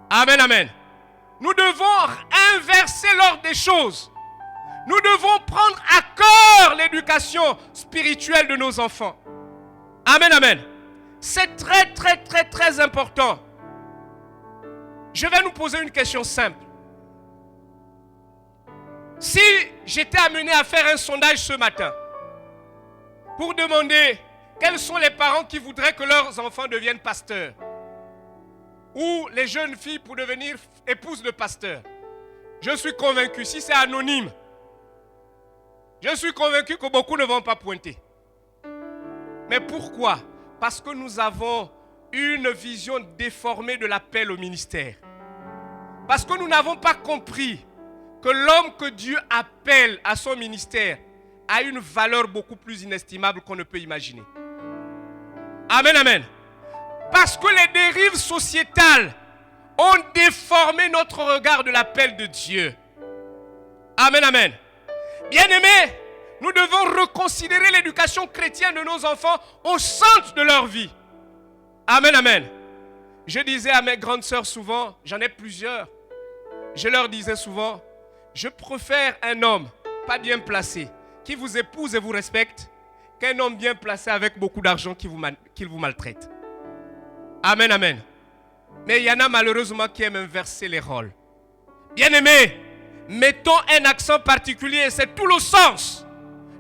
Amen, amen. Nous devons inverser l'ordre des choses. Nous devons prendre à cœur l'éducation spirituelle de nos enfants. Amen, amen. C'est très, très, très, très important. Je vais nous poser une question simple. Si j'étais amené à faire un sondage ce matin pour demander quels sont les parents qui voudraient que leurs enfants deviennent pasteurs ou les jeunes filles pour devenir épouses de pasteurs, je suis convaincu, si c'est anonyme, je suis convaincu que beaucoup ne vont pas pointer. Mais pourquoi? Parce que nous avons une vision déformée de l'appel au ministère. Parce que nous n'avons pas compris que l'homme que Dieu appelle à son ministère a une valeur beaucoup plus inestimable qu'on ne peut imaginer. Amen, amen. Parce que les dérives sociétales ont déformé notre regard de l'appel de Dieu. Amen, amen. Bien-aimés, nous devons reconsidérer l'éducation chrétienne de nos enfants au centre de leur vie. Amen, amen. Je disais à mes grandes sœurs souvent, j'en ai plusieurs, je leur disais souvent, je préfère un homme pas bien placé, qui vous épouse et vous respecte, qu'un homme bien placé avec beaucoup d'argent qui vous maltraite. Amen, amen. Mais il y en a malheureusement qui aiment inverser les rôles. Bien-aimés, mettons un accent particulier, et c'est tout le sens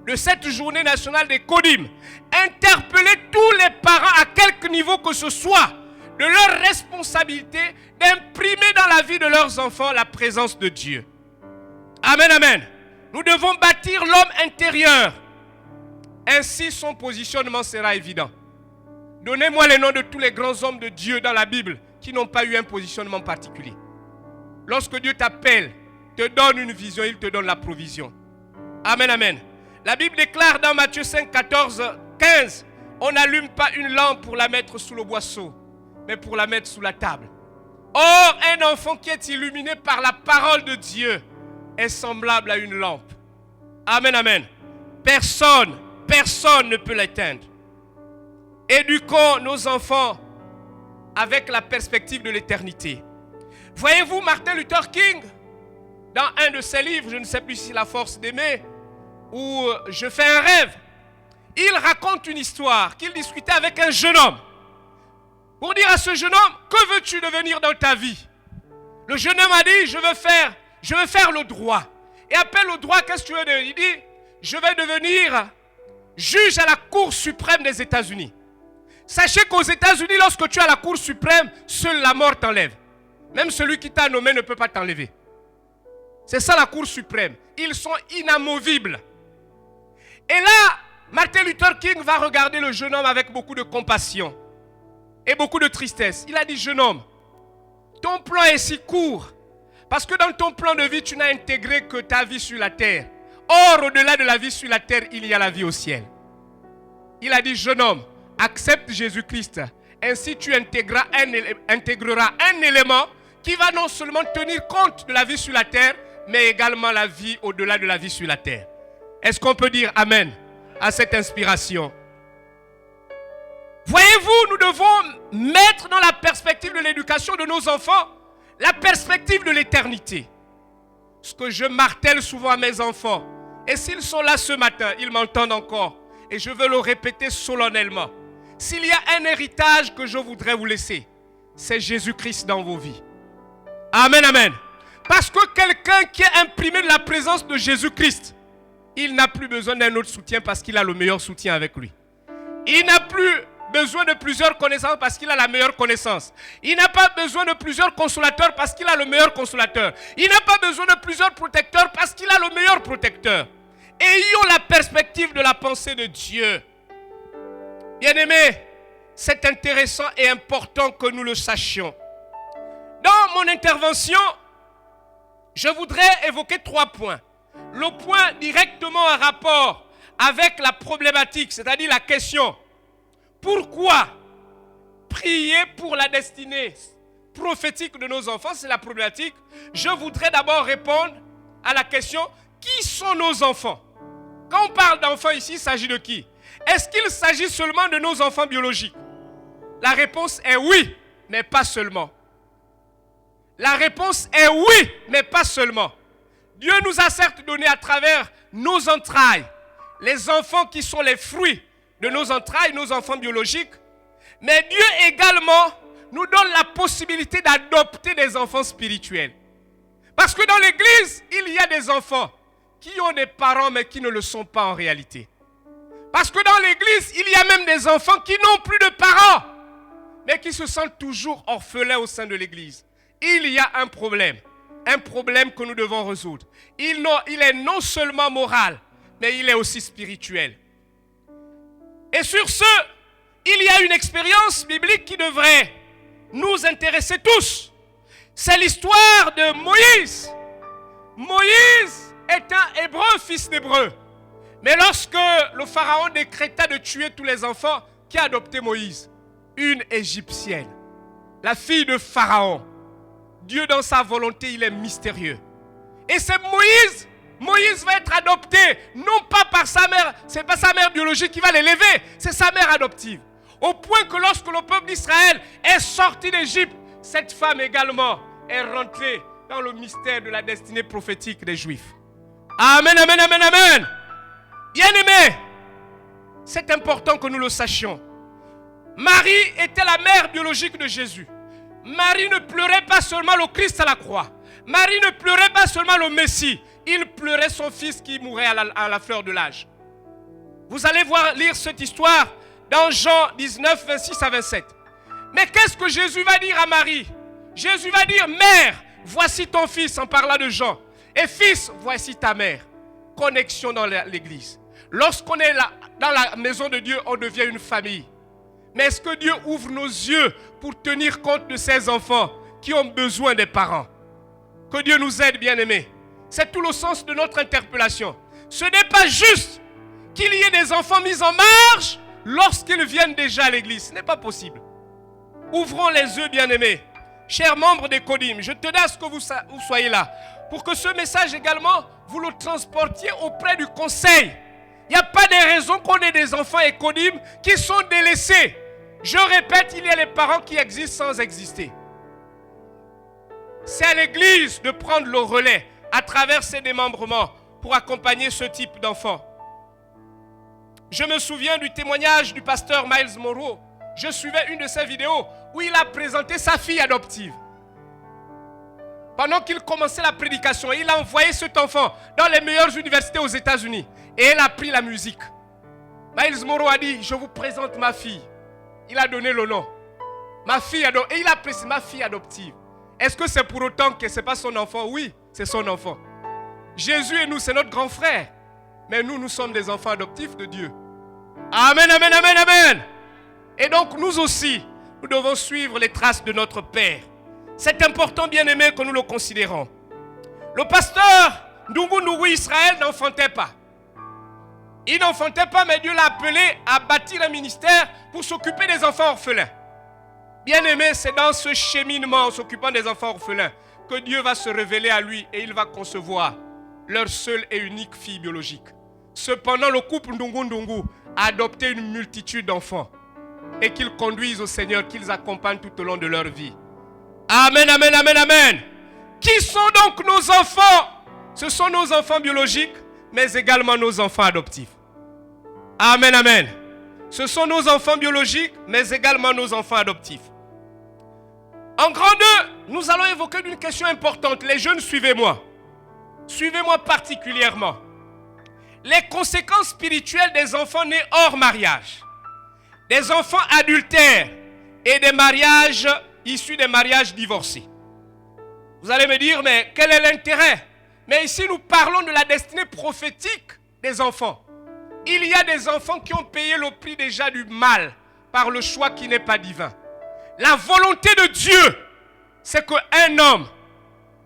de cette journée nationale des CODIM. Interpeller tous les parents à quelque niveau que ce soit de leur responsabilité d'imprimer dans la vie de leurs enfants la présence de Dieu. Amen, amen. Nous devons bâtir l'homme intérieur. Ainsi son positionnement sera évident. Donnez-moi les noms de tous les grands hommes de Dieu dans la Bible qui n'ont pas eu un positionnement particulier. Lorsque Dieu t'appelle, te donne une vision, il te donne la provision. Amen, amen. La Bible déclare dans Matthieu 5, 14, 15, on n'allume pas une lampe pour la mettre sous le boisseau, mais pour la mettre sous la table. Or, un enfant qui est illuminé par la parole de Dieu est semblable à une lampe. Amen, amen. Personne ne peut l'éteindre. Éduquons nos enfants avec la perspective de l'éternité. Voyez-vous, Martin Luther King, dans un de ses livres, je ne sais plus si La force d'aimer ou Je fais un rêve, il raconte une histoire qu'il discutait avec un jeune homme. Pour dire à ce jeune homme, que veux-tu devenir dans ta vie? Le jeune homme a dit, je veux faire le droit. Et après le droit, qu'est-ce que tu veux devenir? Il dit, je vais devenir juge à la Cour suprême des États-Unis. Sachez qu'aux États-Unis, lorsque tu es à la Cour suprême, seule la mort t'enlève. Même celui qui t'a nommé ne peut pas t'enlever. C'est ça la Cour suprême. Ils sont inamovibles. Et là, Martin Luther King va regarder le jeune homme avec beaucoup de compassion et beaucoup de tristesse. Il a dit, jeune homme, ton plan est si court parce que dans ton plan de vie, tu n'as intégré que ta vie sur la terre. Or, au-delà de la vie sur la terre, il y a la vie au ciel. Il a dit, jeune homme, accepte Jésus-Christ. Ainsi, tu intégreras un élément qui va non seulement tenir compte de la vie sur la terre, mais également la vie au-delà de la vie sur la terre. Est-ce qu'on peut dire Amen à cette inspiration? Voyez-vous, nous devons mettre dans la perspective de l'éducation de nos enfants la perspective de l'éternité. Ce que je martèle souvent à mes enfants, et s'ils sont là ce matin, ils m'entendent encore, et je veux le répéter solennellement. S'il y a un héritage que je voudrais vous laisser, c'est Jésus-Christ dans vos vies. Amen, amen. Parce que quelqu'un qui est imprimé de la présence de Jésus-Christ, il n'a plus besoin d'un autre soutien parce qu'il a le meilleur soutien avec lui. Il n'a plus besoin de plusieurs connaissances parce qu'il a la meilleure connaissance. Il n'a pas besoin de plusieurs consolateurs parce qu'il a le meilleur consolateur. Il n'a pas besoin de plusieurs protecteurs parce qu'il a le meilleur protecteur. Ayons la perspective de la pensée de Dieu. Bien-aimés, c'est intéressant et important que nous le sachions. Dans mon intervention, je voudrais évoquer 3 points. Le point directement en rapport avec la problématique, c'est-à-dire la question. Pourquoi prier pour la destinée prophétique de nos enfants? C'est la problématique. Je voudrais d'abord répondre à la question, qui sont nos enfants? Quand on parle d'enfants ici, il s'agit de qui? Est-ce qu'il s'agit seulement de nos enfants biologiques? La réponse est oui, mais pas seulement. La réponse est oui, mais pas seulement. Dieu nous a certes donné à travers nos entrailles les enfants qui sont les fruits de nos entrailles, nos enfants biologiques. Mais Dieu également nous donne la possibilité d'adopter des enfants spirituels. Parce que dans l'église, il y a des enfants qui ont des parents mais qui ne le sont pas en réalité. Parce que dans l'église, il y a même des enfants qui n'ont plus de parents mais qui se sentent toujours orphelins au sein de l'église. Il y a un problème que nous devons résoudre. Il est non seulement moral, mais il est aussi spirituel. Et sur ce, il y a une expérience biblique qui devrait nous intéresser tous. C'est l'histoire de Moïse. Moïse est un Hébreu, fils d'Hébreu. Mais lorsque le Pharaon décréta de tuer tous les enfants, qui a adopté Moïse? Une Égyptienne, la fille de Pharaon. Dieu dans sa volonté, il est mystérieux. Et c'est Moïse. Moïse va être adopté, non pas par sa mère, c'est pas sa mère biologique qui va l'élever, c'est sa mère adoptive. Au point que lorsque le peuple d'Israël est sorti d'Égypte, cette femme également est rentrée dans le mystère de la destinée prophétique des Juifs. Amen, amen, amen, amen. Bien-aimés, c'est important que nous le sachions. Marie était la mère biologique de Jésus. Marie ne pleurait pas seulement le Christ à la croix. Marie ne pleurait pas seulement le Messie. Il pleurait son fils qui mourait à la fleur de l'âge. Vous allez lire cette histoire dans Jean 19, 26 à 27. Mais qu'est-ce que Jésus va dire à Marie? Jésus va dire, mère, voici ton fils, en parlant de Jean. Et fils, voici ta mère. Connexion dans l'église. Lorsqu'on est là, dans la maison de Dieu, on devient une famille. Mais est-ce que Dieu ouvre nos yeux pour tenir compte de ces enfants qui ont besoin des parents? Que Dieu nous aide, bien-aimés. C'est tout le sens de notre interpellation. Ce n'est pas juste qu'il y ait des enfants mis en marge lorsqu'ils viennent déjà à l'église. Ce n'est pas possible. Ouvrons les yeux, bien-aimés. Chers membres des Codim, je tenais à ce que vous soyez là. Pour que ce message également, vous le transportiez auprès du conseil. Il n'y a pas de raison qu'on ait des enfants et Codim qui sont délaissés. Je répète, il y a les parents qui existent sans exister. C'est à l'église de prendre le relais à travers ses démembrements pour accompagner ce type d'enfants. Je me souviens du témoignage du pasteur Miles Monroe. Je suivais une de ses vidéos où il a présenté sa fille adoptive. Pendant qu'il commençait la prédication, il a envoyé cet enfant dans les meilleures universités aux États-Unis. Et elle a pris la musique. Miles Monroe a dit, je vous présente ma fille. Il a donné le nom. Ma fille adoptive. Et il a précisé ma fille adoptive. Est-ce que c'est pour autant que ce n'est pas son enfant? Oui, c'est son enfant. Jésus et nous, c'est notre grand frère. Mais nous sommes des enfants adoptifs de Dieu. Amen, amen, amen, amen. Et donc, nous aussi, nous devons suivre les traces de notre Père. C'est important, bien-aimé, que nous le considérons. Le pasteur Ndungu Israël n'enfantait pas. Il n'enfantait pas, mais Dieu l'a appelé à bâtir un ministère pour s'occuper des enfants orphelins. Bien-aimé, c'est dans ce cheminement, en s'occupant des enfants orphelins, que Dieu va se révéler à lui et il va concevoir leur seule et unique fille biologique. Cependant, le couple Ndungu Ndungu a adopté une multitude d'enfants et qu'ils conduisent au Seigneur, qu'ils accompagnent tout au long de leur vie. Amen, amen, amen, amen. Qui sont donc nos enfants? Ce sont nos enfants biologiques, mais également nos enfants adoptifs. Amen, amen. Ce sont nos enfants biologiques, mais également nos enfants adoptifs. En grand 2, nous allons évoquer une question importante. Les jeunes, suivez-moi. Suivez-moi particulièrement. Les conséquences spirituelles des enfants nés hors mariage, des enfants adultères et des mariages issus des mariages divorcés. Vous allez me dire, mais quel est l'intérêt? Mais ici, nous parlons de la destinée prophétique des enfants. Il y a des enfants qui ont payé le prix déjà du mal par le choix qui n'est pas divin. La volonté de Dieu, c'est qu'un homme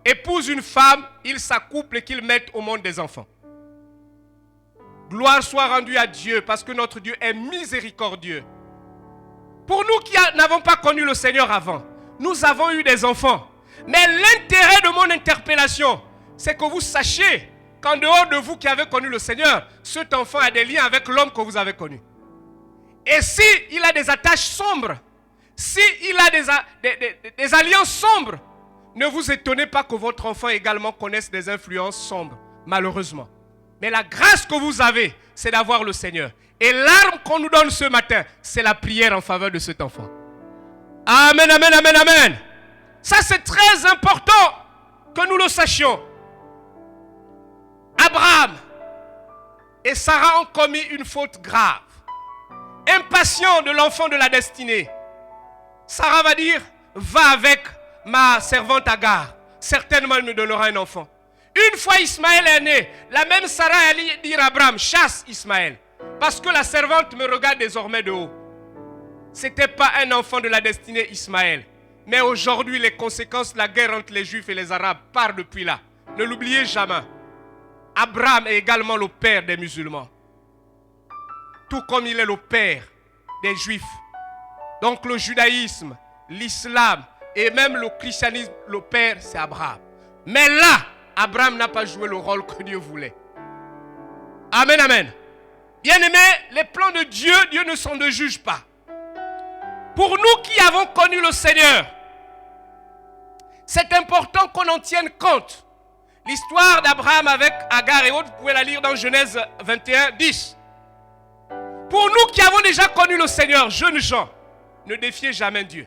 épouse une femme, il s'accouple et qu'il mette au monde des enfants. Gloire soit rendue à Dieu parce que notre Dieu est miséricordieux. Pour nous qui n'avons pas connu le Seigneur avant, nous avons eu des enfants. Mais l'intérêt de mon interpellation, c'est que vous sachiez qu'en dehors de vous qui avez connu le Seigneur, cet enfant a des liens avec l'homme que vous avez connu. Et s'il a des attaches sombres, s'il a des alliances sombres, ne vous étonnez pas que votre enfant également connaisse des influences sombres, malheureusement. Mais la grâce que vous avez, c'est d'avoir le Seigneur. Et l'arme qu'on nous donne ce matin, c'est la prière en faveur de cet enfant. Amen, amen, amen, amen. Ça, c'est très important que nous le sachions. Abraham et Sarah ont commis une faute grave. Impatient de l'enfant de la destinée, Sarah va dire, va avec ma servante Agar. Certainement, elle me donnera un enfant. Une fois Ismaël est né, la même Sarah allait dire à Abraham, chasse Ismaël. Parce que la servante me regarde désormais de haut. Ce n'était pas un enfant de la destinée Ismaël. Mais aujourd'hui, les conséquences de la guerre entre les Juifs et les Arabes partent depuis là. Ne l'oubliez jamais. Abraham est également le père des musulmans. Tout comme il est le père des Juifs. Donc le judaïsme, l'islam et même le christianisme, le père c'est Abraham. Mais là, Abraham n'a pas joué le rôle que Dieu voulait. Amen, amen. Bien-aimés, les plans de Dieu, Dieu ne s'en juge pas. Pour nous qui avons connu le Seigneur, c'est important qu'on en tienne compte. L'histoire d'Abraham avec Agar et autres, vous pouvez la lire dans Genèse 21, 10. Pour nous qui avons déjà connu le Seigneur, jeunes gens, ne défiez jamais Dieu.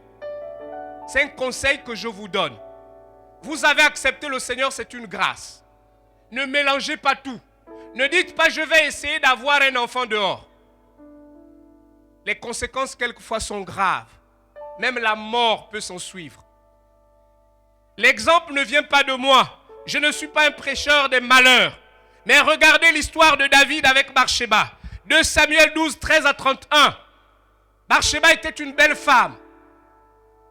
C'est un conseil que je vous donne. Vous avez accepté le Seigneur, c'est une grâce. Ne mélangez pas tout. Ne dites pas, je vais essayer d'avoir un enfant dehors. Les conséquences, quelquefois, sont graves. Même la mort peut s'en suivre. L'exemple ne vient pas de moi. Je ne suis pas un prêcheur des malheurs. Mais regardez l'histoire de David avec Bathsheba. 2 Samuel 12, 13 à 31. Bathsheba était une belle femme.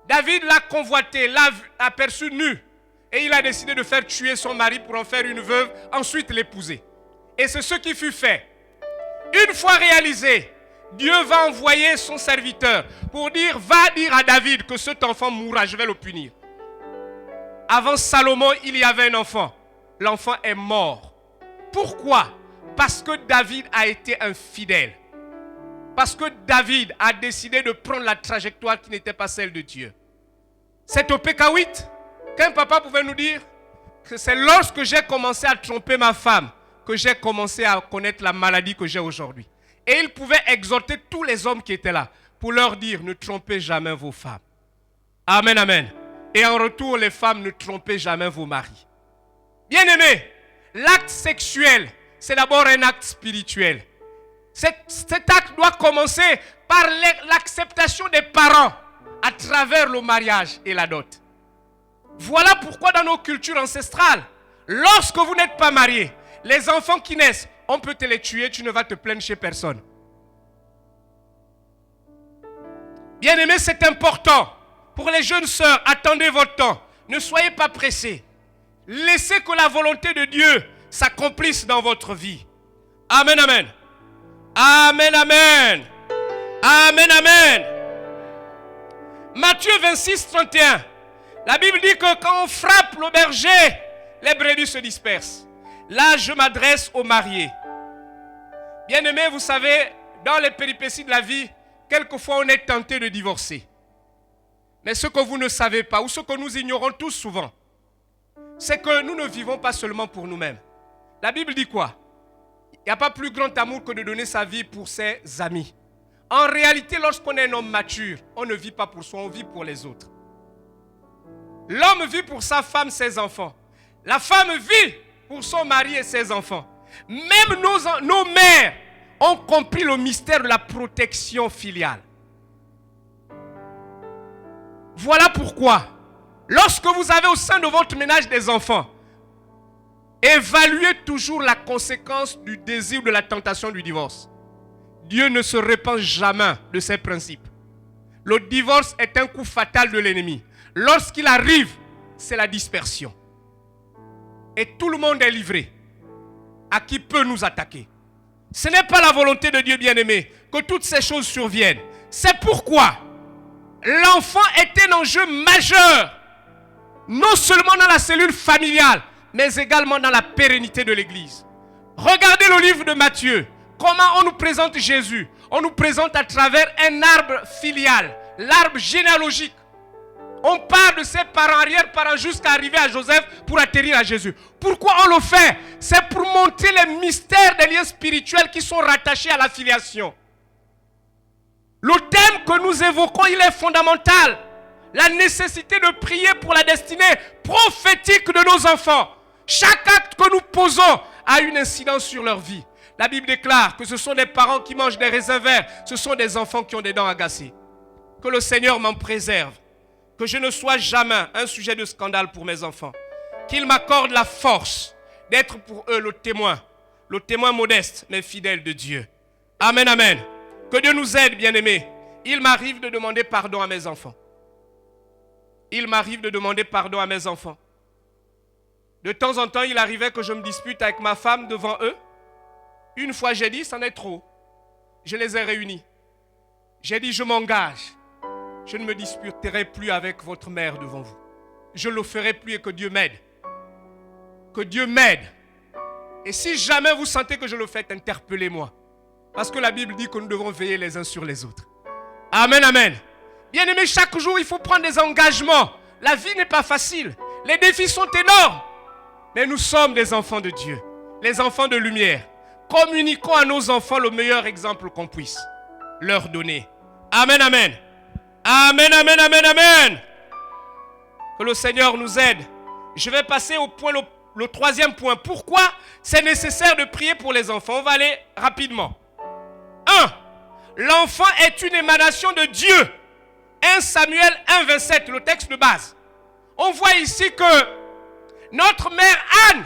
David l'a convoitée, l'a aperçue nue. Et il a décidé de faire tuer son mari pour en faire une veuve, ensuite l'épouser. Et c'est ce qui fut fait. Une fois réalisé, Dieu va envoyer son serviteur pour dire, va dire à David que cet enfant mourra, je vais le punir. Avant Salomon, il y avait un enfant. L'enfant est mort. Pourquoi? Parce que David a été infidèle. Parce que David a décidé de prendre la trajectoire qui n'était pas celle de Dieu. C'est au PK8 qu'un papa pouvait nous dire que c'est lorsque j'ai commencé à tromper ma femme que j'ai commencé à connaître la maladie que j'ai aujourd'hui. Et il pouvait exhorter tous les hommes qui étaient là pour leur dire, ne trompez jamais vos femmes. Amen, amen. Et en retour, les femmes, ne trompez jamais vos maris. Bien-aimés, l'acte sexuel, c'est d'abord un acte spirituel. Cet acte doit commencer par l'acceptation des parents à travers le mariage et la dot. Voilà pourquoi dans nos cultures ancestrales, lorsque vous n'êtes pas marié, les enfants qui naissent, on peut te les tuer, tu ne vas te plaindre chez personne. Bien-aimés, c'est important. Pour les jeunes sœurs, attendez votre temps. Ne soyez pas pressés. Laissez que la volonté de Dieu s'accomplisse dans votre vie. Amen, amen. Amen, amen. Amen, amen. Matthieu 26, 31. La Bible dit que quand on frappe le berger, les brebis se dispersent. Là, je m'adresse aux mariés. Bien-aimés, vous savez, dans les péripéties de la vie, quelquefois on est tenté de divorcer. Mais ce que vous ne savez pas, ou ce que nous ignorons tous souvent, c'est que nous ne vivons pas seulement pour nous-mêmes. La Bible dit quoi? Il n'y a pas plus grand amour que de donner sa vie pour ses amis. En réalité, lorsqu'on est un homme mature, on ne vit pas pour soi, on vit pour les autres. L'homme vit pour sa femme, ses enfants. La femme vit pour son mari et ses enfants. Même nos mères ont compris le mystère de la protection filiale. Voilà pourquoi, lorsque vous avez au sein de votre ménage des enfants, évaluez toujours la conséquence du désir ou de la tentation du divorce. Dieu ne se répand jamais de ses principes. Le divorce est un coup fatal de l'ennemi. Lorsqu'il arrive, c'est la dispersion. Et tout le monde est livré à qui peut nous attaquer. Ce n'est pas la volonté de Dieu, bien-aimé, que toutes ces choses surviennent. C'est pourquoi l'enfant est un enjeu majeur, non seulement dans la cellule familiale, mais également dans la pérennité de l'Église. Regardez le livre de Matthieu. Comment on nous présente Jésus? On nous présente à travers un arbre filial, l'arbre généalogique. On part de ses parents, arrière-parents, jusqu'à arriver à Joseph pour atterrir à Jésus. Pourquoi on le fait? C'est pour montrer les mystères des liens spirituels qui sont rattachés à la filiation. Le thème que nous évoquons, il est fondamental. La nécessité de prier pour la destinée prophétique de nos enfants. Chaque acte que nous posons a une incidence sur leur vie. La Bible déclare que ce sont des parents qui mangent des raisins verts. Ce sont des enfants qui ont des dents agacées. Que le Seigneur m'en préserve. Que je ne sois jamais un sujet de scandale pour mes enfants. Qu'il m'accorde la force d'être pour eux le témoin modeste mais fidèle de Dieu. Amen, amen. Que Dieu nous aide, bien-aimés. Il m'arrive de demander pardon à mes enfants. Il m'arrive de demander pardon à mes enfants. De temps en temps, il arrivait que je me dispute avec ma femme devant eux. Une fois, j'ai dit, c'en est trop. Je les ai réunis. J'ai dit, je m'engage. Je ne me disputerai plus avec votre mère devant vous. Je ne le ferai plus et que Dieu m'aide. Que Dieu m'aide. Et si jamais vous sentez que je le fais, interpellez-moi. Parce que la Bible dit que nous devons veiller les uns sur les autres. Amen, amen. Bien-aimés, chaque jour, il faut prendre des engagements. La vie n'est pas facile. Les défis sont énormes. Mais nous sommes des enfants de Dieu. Les enfants de lumière. Communiquons à nos enfants le meilleur exemple qu'on puisse leur donner. Amen, amen. Amen, amen, amen, amen. Que le Seigneur nous aide. Je vais passer au point, le troisième point. Pourquoi c'est nécessaire de prier pour les enfants? On va aller rapidement. 1. L'enfant est une émanation de Dieu. 1 Samuel 1, 27, le texte de base. On voit ici que notre mère Anne,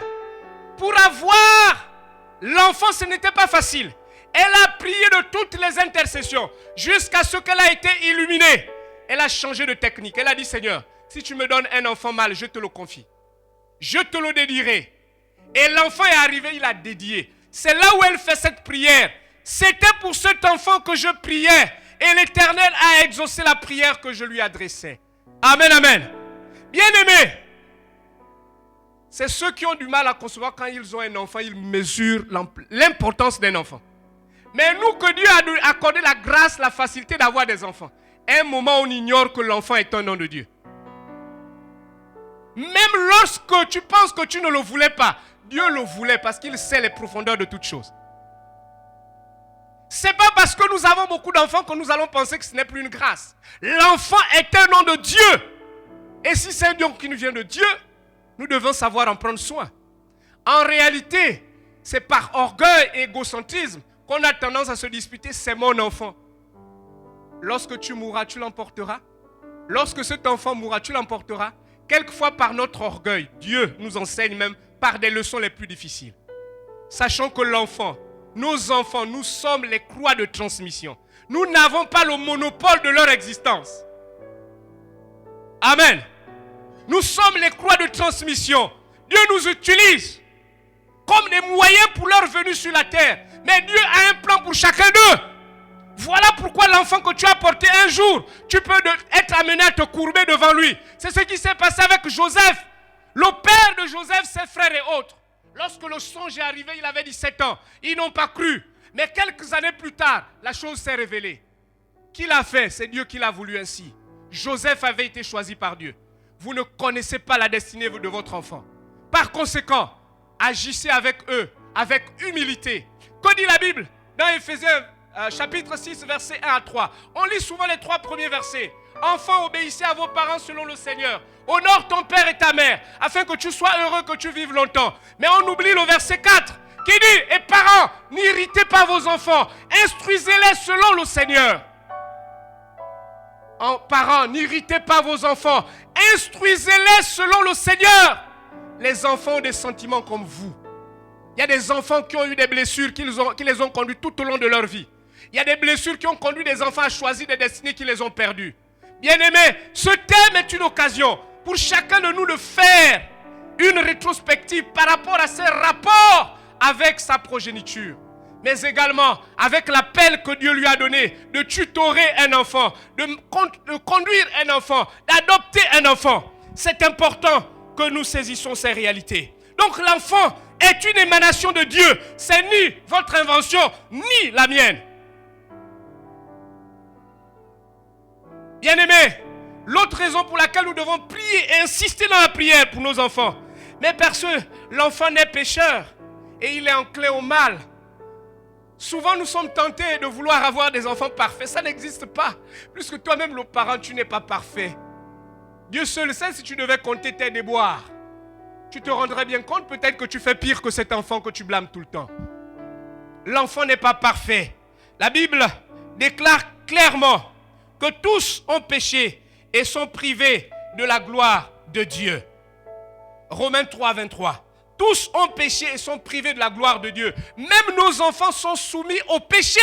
pour avoir l'enfant, ce n'était pas facile. Elle a prié de toutes les intercessions jusqu'à ce qu'elle a été illuminée. Elle a changé de technique. Elle a dit, Seigneur, si tu me donnes un enfant mâle, je te le confie. Je te le dédierai. Et l'enfant est arrivé, il a dédié. C'est là où elle fait cette prière. C'était pour cet enfant que je priais. Et l'Éternel a exaucé la prière que je lui adressais. Amen, amen. Bien-aimés, c'est ceux qui ont du mal à concevoir quand ils ont un enfant, ils mesurent l'importance d'un enfant. Mais nous, que Dieu a accordé la grâce, la facilité d'avoir des enfants. À un moment, on ignore que l'enfant est un don de Dieu. Même lorsque tu penses que tu ne le voulais pas, Dieu le voulait parce qu'il sait les profondeurs de toutes choses. Ce n'est pas parce que nous avons beaucoup d'enfants que nous allons penser que ce n'est plus une grâce. L'enfant est un don de Dieu. Et si c'est un don qui nous vient de Dieu, nous devons savoir en prendre soin. En réalité, c'est par orgueil et égocentrisme qu'on a tendance à se disputer, c'est mon enfant. Lorsque tu mourras, tu l'emporteras. Lorsque cet enfant mourra, tu l'emporteras. Quelquefois par notre orgueil, Dieu nous enseigne même par des leçons les plus difficiles. Sachant que l'enfant, nos enfants, nous sommes les croix de transmission. Nous n'avons pas le monopole de leur existence. Amen. Nous sommes les croix de transmission. Dieu nous utilise comme des moyens pour leur venue sur la terre. Mais Dieu a un plan pour chacun d'eux. Voilà pourquoi l'enfant que tu as porté un jour, tu peux être amené à te courber devant lui. C'est ce qui s'est passé avec Joseph. Le père de Joseph, ses frères et autres. Lorsque le songe est arrivé, il avait 17 ans. Ils n'ont pas cru. Mais quelques années plus tard, la chose s'est révélée. Qui l'a fait? C'est Dieu qui l'a voulu ainsi. Joseph avait été choisi par Dieu. Vous ne connaissez pas la destinée de votre enfant. Par conséquent, agissez avec eux, avec humilité. Que dit la Bible dans Éphésiens chapitre 6, versets 1 à 3? On lit souvent les 3 premiers versets. Enfants, obéissez à vos parents selon le Seigneur. Honore ton père et ta mère, afin que tu sois heureux, que tu vives longtemps. Mais on oublie le verset 4, qui dit, et parents, n'irritez pas vos enfants, instruisez-les selon le Seigneur. Parents, n'irritez pas vos enfants, instruisez-les selon le Seigneur. Les enfants ont des sentiments comme vous. Il y a des enfants qui ont eu des blessures qui les ont conduits tout au long de leur vie. Il y a des blessures qui ont conduit des enfants à choisir des destinées qui les ont perdus. Bien-aimés, ce thème est une occasion pour chacun de nous de faire une rétrospective par rapport à ses rapports avec sa progéniture. Mais également avec l'appel que Dieu lui a donné de tutorer un enfant, de conduire un enfant, d'adopter un enfant. C'est important que nous saisissions ces réalités. Donc l'enfant est une émanation de Dieu. C'est ni votre invention, ni la mienne. Bien-aimés, l'autre raison pour laquelle nous devons prier et insister dans la prière pour nos enfants, mais parce que l'enfant n'est pécheur et il est enclin au mal. Souvent nous sommes tentés de vouloir avoir des enfants parfaits. Ça n'existe pas. Puisque toi-même le parent, tu n'es pas parfait. Dieu seul sait si tu devais compter tes déboires. Tu te rendrais bien compte peut-être que tu fais pire que cet enfant que tu blâmes tout le temps. L'enfant n'est pas parfait. La Bible déclare clairement que tous ont péché et sont privés de la gloire de Dieu. Romains 3, 23. Tous ont péché et sont privés de la gloire de Dieu. Même nos enfants sont soumis au péché.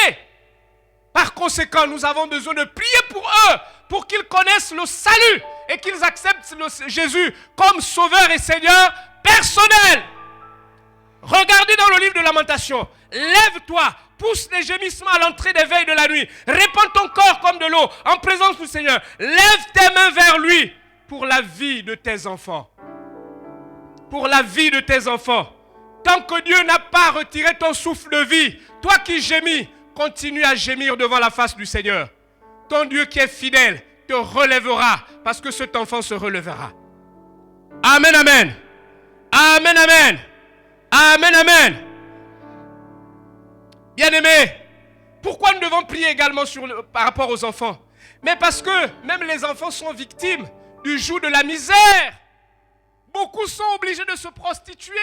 Par conséquent, nous avons besoin de prier pour eux, pour qu'ils connaissent le salut et qu'ils acceptent Jésus comme sauveur et Seigneur personnel. Regardez dans le livre de Lamentations. Lève-toi, pousse les gémissements à l'entrée des veilles de la nuit. Répands ton corps comme de l'eau en présence du Seigneur. Lève tes mains vers lui pour la vie de tes enfants. Pour la vie de tes enfants. Tant que Dieu n'a pas retiré ton souffle de vie, toi qui gémis, continue à gémir devant la face du Seigneur. Ton Dieu qui est fidèle te relèvera parce que cet enfant se relèvera. Amen, amen. Amen, amen. Amen, amen. Bien-aimés, pourquoi nous devons prier également par rapport aux enfants? Mais parce que même les enfants sont victimes du joug de la misère. Beaucoup sont obligés de se prostituer.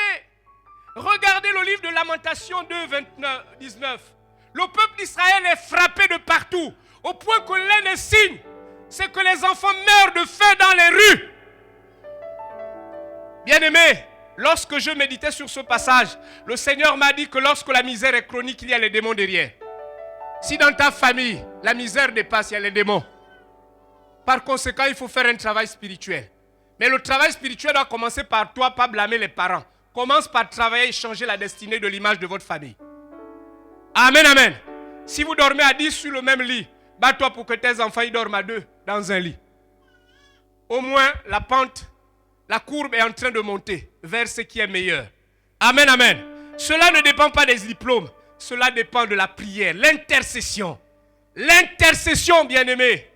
Regardez le livre de Lamentations 2, 19. Le peuple d'Israël est frappé de partout, au point que l'un des signes, c'est que les enfants meurent de faim dans les rues. Bien-aimés, lorsque je méditais sur ce passage, le Seigneur m'a dit que lorsque la misère est chronique, il y a les démons derrière. Si dans ta famille, la misère dépasse, il y a les démons. Par conséquent, il faut faire un travail spirituel. Mais le travail spirituel doit commencer par toi, pas blâmer les parents. Commence par travailler et changer la destinée de l'image de votre famille. Amen, amen. Si vous dormez à 10 sur le même lit, bats-toi pour que tes enfants y dorment à 2 dans un lit. Au moins, la pente, la courbe est en train de monter vers ce qui est meilleur. Amen, amen. Cela ne dépend pas des diplômes. Cela dépend de la prière, l'intercession. L'intercession, bien-aimé.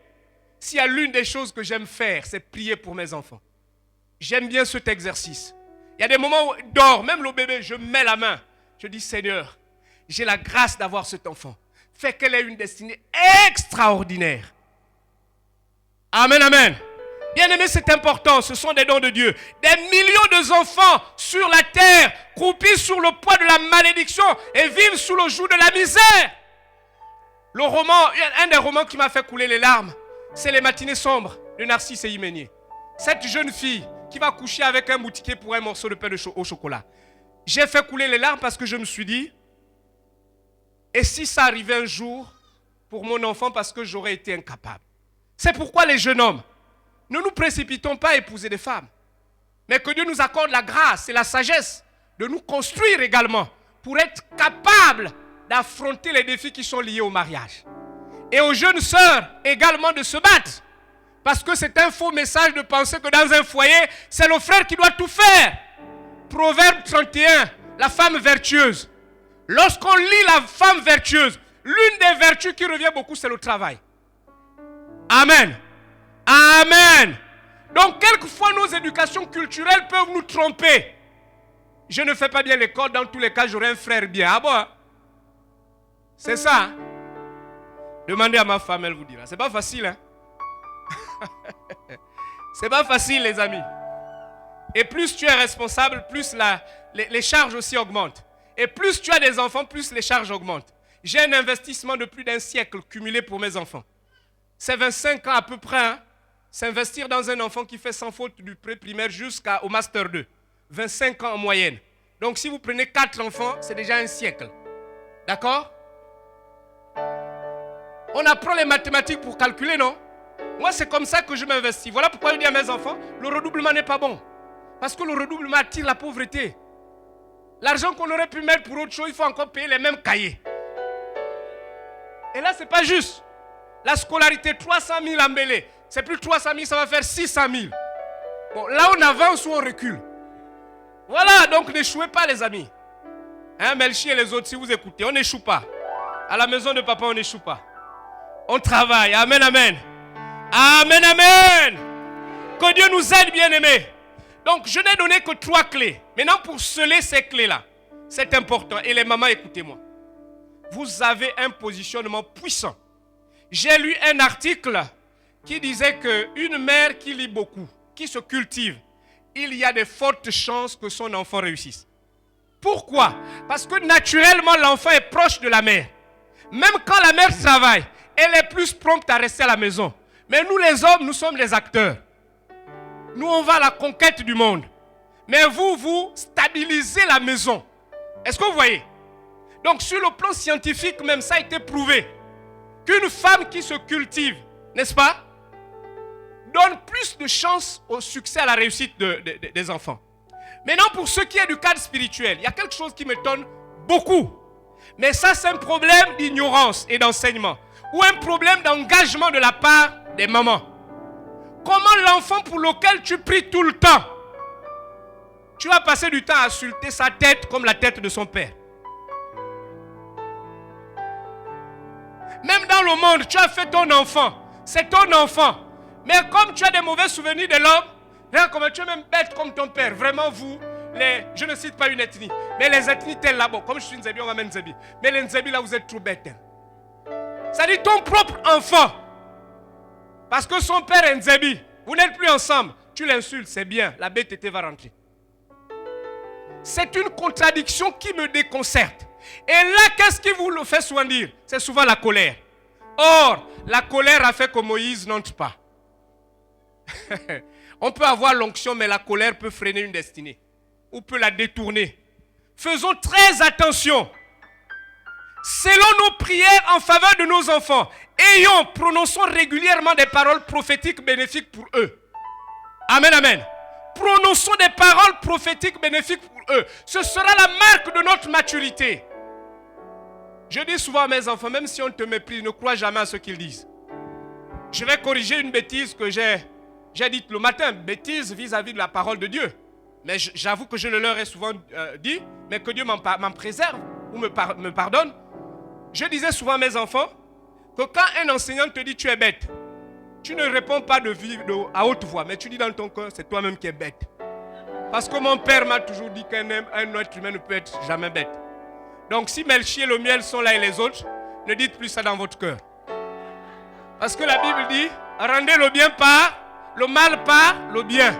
S'il y a l'une des choses que j'aime faire, c'est prier pour mes enfants. J'aime bien cet exercice. Il y a des moments où je dors, même le bébé, je mets la main. Je dis, Seigneur, j'ai la grâce d'avoir cet enfant. Fais qu'elle ait une destinée extraordinaire. Amen, amen. Bien-aimé, c'est important, ce sont des dons de Dieu. Des millions d'enfants sur la terre croupissent sous le poids de la malédiction et vivent sous le joug de la misère. Le roman, un des romans qui m'a fait couler les larmes, c'est Les Matinées sombres de Narcisse Himenier. Cette jeune fille qui va coucher avec un boutiquier pour un morceau de pain au chocolat. J'ai fait couler les larmes parce que je me suis dit, et si ça arrivait un jour pour mon enfant parce que j'aurais été incapable. C'est pourquoi les jeunes hommes, ne nous précipitons pas à épouser des femmes. Mais que Dieu nous accorde la grâce et la sagesse de nous construire également pour être capables d'affronter les défis qui sont liés au mariage. Et aux jeunes sœurs également de se battre. Parce que c'est un faux message de penser que dans un foyer, c'est le frère qui doit tout faire. Proverbe 31, la femme vertueuse. Lorsqu'on lit la femme vertueuse, l'une des vertus qui revient beaucoup, c'est le travail. Amen. Amen. Donc, quelquefois, nos éducations culturelles peuvent nous tromper. Je ne fais pas bien l'école, dans tous les cas, j'aurai un frère bien. Ah bon? Hein? C'est ça. Hein? Demandez à ma femme, elle vous dira. C'est pas facile, hein? C'est pas facile, les amis. Et plus tu es responsable, plus les charges aussi augmentent. Et plus tu as des enfants, plus les charges augmentent. J'ai un investissement de plus d'un siècle cumulé pour mes enfants. C'est 25 ans à peu près. Hein? C'est investir dans un enfant qui fait sans faute du pré-primaire jusqu'au Master 2. 25 ans en moyenne. Donc si vous prenez 4 enfants, c'est déjà un siècle. D'accord? On apprend les mathématiques pour calculer, non? Moi, c'est comme ça que je m'investis. Voilà pourquoi je dis à mes enfants, le redoublement n'est pas bon. Parce que le redoublement attire la pauvreté. L'argent qu'on aurait pu mettre pour autre chose, il faut encore payer les mêmes cahiers. Et là, ce n'est pas juste. La scolarité, 300 000 embellés. C'est plus 300 000, ça va faire 600 000. Bon, là, on avance ou on recule. Voilà, donc n'échouez pas, les amis. Hein, Melchi et les autres, si vous écoutez, on n'échoue pas. À la maison de papa, on n'échoue pas. On travaille. Amen, amen. Amen, amen. Que Dieu nous aide, bien-aimés. Donc, je n'ai donné que 3 clés. Maintenant, pour sceller ces clés-là, c'est important. Et les mamans, écoutez-moi. Vous avez un positionnement puissant. J'ai lu un article qui disait qu'une mère qui lit beaucoup, qui se cultive, il y a de fortes chances que son enfant réussisse. Pourquoi? Parce que naturellement, l'enfant est proche de la mère. Même quand la mère travaille, elle est plus prompte à rester à la maison. Mais nous, les hommes, nous sommes les acteurs. Nous, on va à la conquête du monde. Mais vous, vous stabilisez la maison. Est-ce que vous voyez? Donc, sur le plan scientifique, même ça a été prouvé qu'une femme qui se cultive, n'est-ce pas, donne plus de chances au succès, à la réussite des enfants. Maintenant, pour ce qui est du cadre spirituel, il y a quelque chose qui m'étonne beaucoup. Mais ça, c'est un problème d'ignorance et d'enseignement. Ou un problème d'engagement de la part des mamans. Comment l'enfant pour lequel tu pries tout le temps, tu vas passer du temps à insulter sa tête comme la tête de son père. Même dans le monde, tu as fait ton enfant. C'est ton enfant. Mais comme tu as des mauvais souvenirs de l'homme, regarde comment tu es même bête comme ton père. Vraiment, vous, je ne cite pas une ethnie. Mais les ethnies telles là-bas, comme je suis Nzebi, on va mettre Nzebi. Mais les Nzebi là, vous êtes trop bêtes. Hein. Ça dit ton propre enfant. Parce que son père est Nzebi. Vous n'êtes plus ensemble. Tu l'insultes, c'est bien. La bêteté va rentrer. C'est une contradiction qui me déconcerte. Et là, qu'est-ce qui vous le fait souvent dire? C'est souvent la colère. Or, la colère a fait que Moïse n'entre pas. On peut avoir l'onction, mais la colère peut freiner une destinée. Ou peut la détourner. Faisons très attention. Selon nos prières en faveur de nos enfants, prononçons régulièrement des paroles prophétiques bénéfiques pour eux. Amen, amen. Prononçons des paroles prophétiques bénéfiques pour eux. Ce sera la marque de notre maturité. Je dis souvent à mes enfants, même si on te méprise, ne crois jamais à ce qu'ils disent. Je vais corriger une bêtise que j'ai dite le matin, bêtise vis-à-vis de la parole de Dieu. Mais j'avoue que je le leur ai souvent dit, mais que Dieu m'en préserve ou me pardonne. Je disais souvent à mes enfants que quand un enseignant te dit tu es bête, tu ne réponds pas à haute voix, mais tu dis dans ton cœur, c'est toi-même qui es bête. Parce que mon père m'a toujours dit qu'un être humain ne peut être jamais bête. Donc si Melchi et le miel sont là et les autres, ne dites plus ça dans votre cœur. Parce que la Bible dit, rendez le bien par le mal par le bien.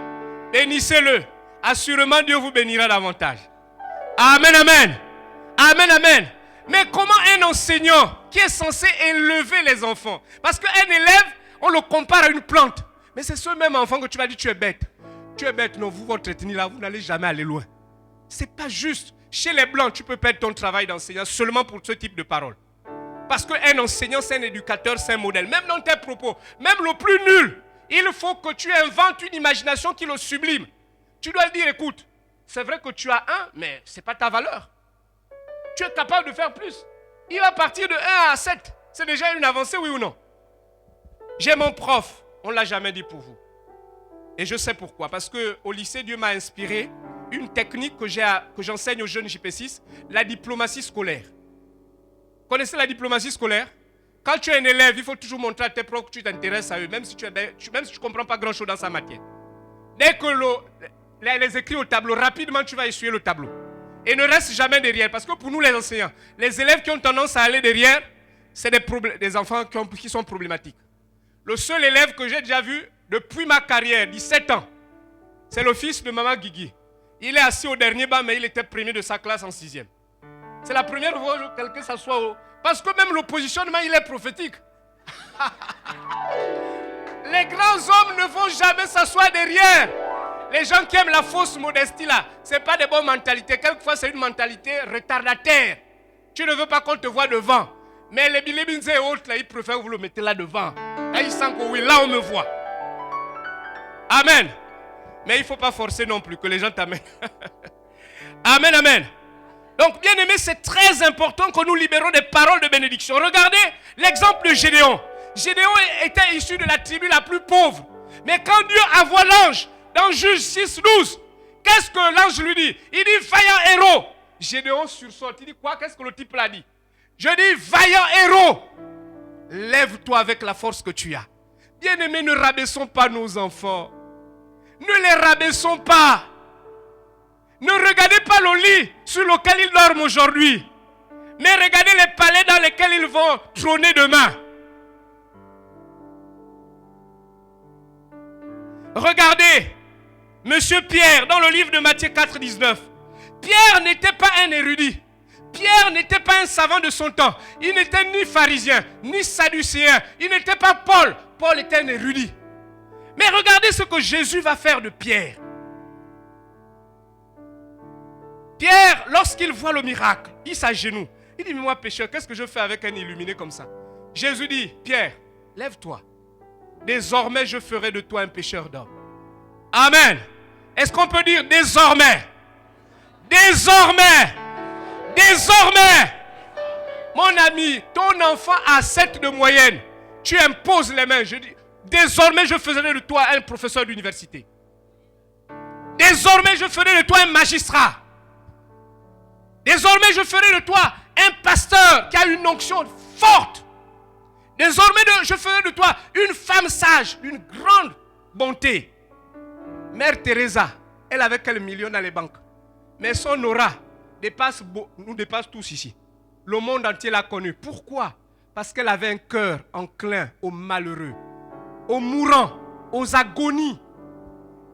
Bénissez-le. Assurément Dieu vous bénira davantage. Amen, amen. Amen, amen. Mais comment un enseignant qui est censé élever les enfants? Parce qu'un élève, on le compare à une plante. Mais c'est ce même enfant que tu vas dire tu es bête. Tu es bête, non, vous, votre ethnie là, vous n'allez jamais aller loin. C'est pas juste. Chez les blancs, tu peux perdre ton travail d'enseignant seulement pour ce type de paroles. Parce qu'un enseignant, c'est un éducateur, c'est un modèle. Même dans tes propos, même le plus nul, il faut que tu inventes une imagination qui le sublime. Tu dois lui dire, écoute, c'est vrai que tu as un, mais ce n'est pas ta valeur. Tu es capable de faire plus. Il va partir de 1 à 7. C'est déjà une avancée, oui ou non? J'ai mon prof. On ne l'a jamais dit pour vous. Et je sais pourquoi. Parce qu'au lycée, Dieu m'a inspiré une technique que j'enseigne aux jeunes JP6, la diplomatie scolaire. Connaissez la diplomatie scolaire? Quand tu es un élève, il faut toujours montrer à tes profs que tu t'intéresses à eux, même si tu ne comprends pas grand-chose dans sa matière. Dès que les écrits au tableau, rapidement tu vas essuyer le tableau. Et ne reste jamais derrière. Parce que pour nous les enseignants, les élèves qui ont tendance à aller derrière, c'est des enfants qui sont problématiques. Le seul élève que j'ai déjà vu depuis ma carrière, 17 ans, c'est le fils de Maman Guigui. Il est assis au dernier banc, mais il était premier de sa classe en 6e. C'est la première fois que quelqu'un s'assoit au... Parce que même le positionnement, il est prophétique. Les grands hommes ne vont jamais s'asseoir derrière. Les gens qui aiment la fausse modestie là, ce n'est pas des bonnes mentalités. Quelquefois, c'est une mentalité retardataire. Tu ne veux pas qu'on te voit devant. Mais les bilibins et autres, là, ils préfèrent que vous le mettez là devant. Là, ils sentent que oui, là, on me voit. Amen. Mais il ne faut pas forcer non plus que les gens t'amènent. Amen, amen. Donc, bien aimé, c'est très important que nous libérons des paroles de bénédiction. Regardez l'exemple de Gédéon. Gédéon était issu de la tribu la plus pauvre. Mais quand Dieu envoie l'ange, dans Juge 6:12, qu'est-ce que l'ange lui dit? Il dit, vaillant héros. Gédéon sursaute. Il dit quoi? Qu'est-ce que le type l'a dit? Je dis, vaillant héros, lève-toi avec la force que tu as. Bien aimé, ne rabaissons pas nos enfants. Ne les rabaissons pas. Ne regardez pas le lit sur lequel ils dorment aujourd'hui. Mais regardez les palais dans lesquels ils vont trôner demain. Regardez, Monsieur Pierre, dans le livre de Matthieu 4:19. Pierre n'était pas un érudit. Pierre n'était pas un savant de son temps. Il n'était ni pharisien, ni sadducéen. Il n'était pas Paul. Paul était un érudit. Mais regardez ce que Jésus va faire de Pierre. Pierre, lorsqu'il voit le miracle, il s'agenouille. Il dit, mais moi pécheur, qu'est-ce que je fais avec un illuminé comme ça? Jésus dit, Pierre, lève-toi. Désormais, je ferai de toi un pécheur d'hommes. Amen. Est-ce qu'on peut dire désormais? Désormais. Désormais. Mon ami, ton enfant a 7 de moyenne. Tu imposes les mains. Je dis, désormais, je ferai de toi un professeur d'université. Désormais, je ferai de toi un magistrat. Désormais, je ferai de toi un pasteur qui a une onction forte. Désormais, je ferai de toi une femme sage, d'une grande bonté. Mère Teresa, elle avait quelques millions dans les banques. Mais son aura nous dépasse tous ici. Le monde entier l'a connue. Pourquoi? Parce qu'elle avait un cœur enclin aux malheureux, aux mourants, aux agonies.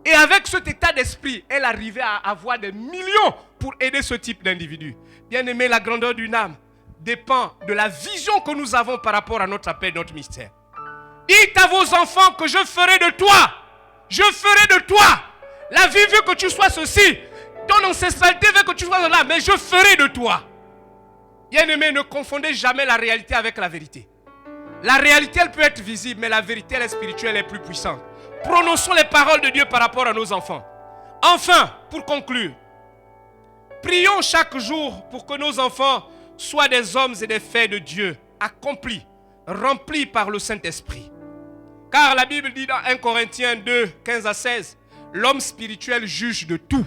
Et avec cet état d'esprit, elle arrivait à avoir des millions pour aider ce type d'individu. Bien aimé, la grandeur d'une âme dépend de la vision que nous avons par rapport à notre appel, notre mystère. Dites à vos enfants que je ferai de toi. Je ferai de toi. La vie veut que tu sois ceci. Ton ancestralité veut que tu sois là. Mais je ferai de toi. Bien aimé, ne confondez jamais la réalité avec la vérité. La réalité, elle peut être visible, mais la vérité, elle est spirituelle et plus puissante. Prononçons les paroles de Dieu par rapport à nos enfants. Enfin, pour conclure, prions chaque jour pour que nos enfants soient des hommes et des faits de Dieu, accomplis, remplis par le Saint-Esprit. Car la Bible dit dans 1 Corinthiens 2, 15 à 16, l'homme spirituel juge de tout.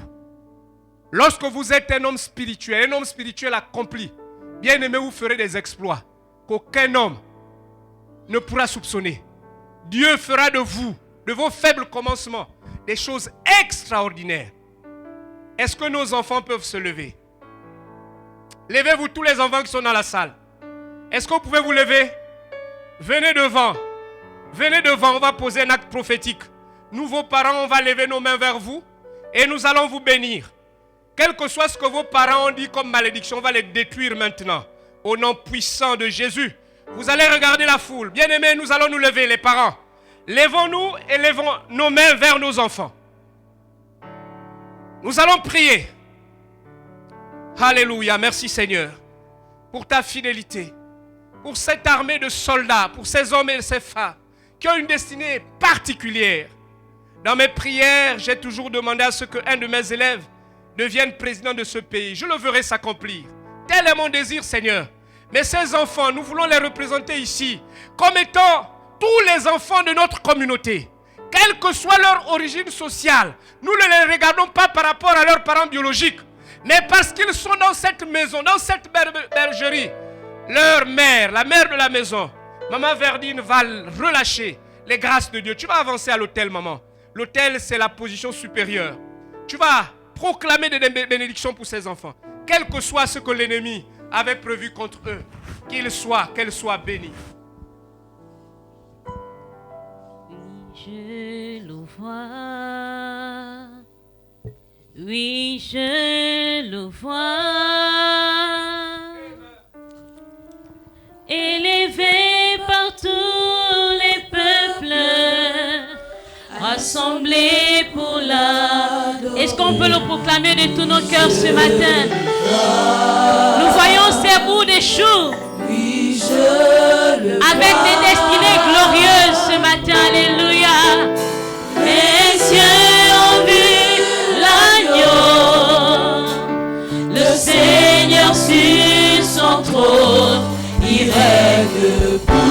Lorsque vous êtes un homme spirituel accompli, bien aimé, vous ferez des exploits qu'aucun homme ne pourra soupçonner. Dieu fera de vous, de vos faibles commencements, des choses extraordinaires. Est-ce que nos enfants peuvent se lever? Levez-vous tous les enfants qui sont dans la salle. Est-ce que vous pouvez vous lever? Venez devant. Venez devant, on va poser un acte prophétique. Nous, vos parents, on va lever nos mains vers vous et nous allons vous bénir. Quel que soit ce que vos parents ont dit comme malédiction, on va les détruire maintenant. Au nom puissant de Jésus. Vous allez regarder la foule. Bien-aimés, nous allons nous lever, les parents. Lèvons-nous et lèvons nos mains vers nos enfants. Nous allons prier. Alléluia, merci Seigneur. Pour ta fidélité. Pour cette armée de soldats, pour ces hommes et ces femmes qui ont une destinée particulière. Dans mes prières, j'ai toujours demandé à ce qu'un de mes élèves devienne président de ce pays. Je le verrai s'accomplir. Tel est mon désir, Seigneur. Mais ces enfants, nous voulons les représenter ici comme étant tous les enfants de notre communauté. Quelle que soit leur origine sociale, nous ne les regardons pas par rapport à leurs parents biologiques, mais parce qu'ils sont dans cette maison, dans cette bergerie. Leur mère, la mère de la maison, Maman Verdine va relâcher les grâces de Dieu. Tu vas avancer à l'autel, maman. L'autel, c'est la position supérieure. Tu vas proclamer des bénédictions pour ces enfants. Quel que soit ce que l'ennemi avait prévu contre eux, qu'elles soient bénies. Je le vois, oui, je le vois, élevé par tous les peuples, rassemblés pour la... Est-ce qu'on peut le proclamer de tous nos cœurs ce matin? Nous voyons ces bouts de choux avec des destinées glorieuses ce matin. Alléluia. Mes yeux ont vu l'agneau, le Seigneur sur son trône, il règne debout.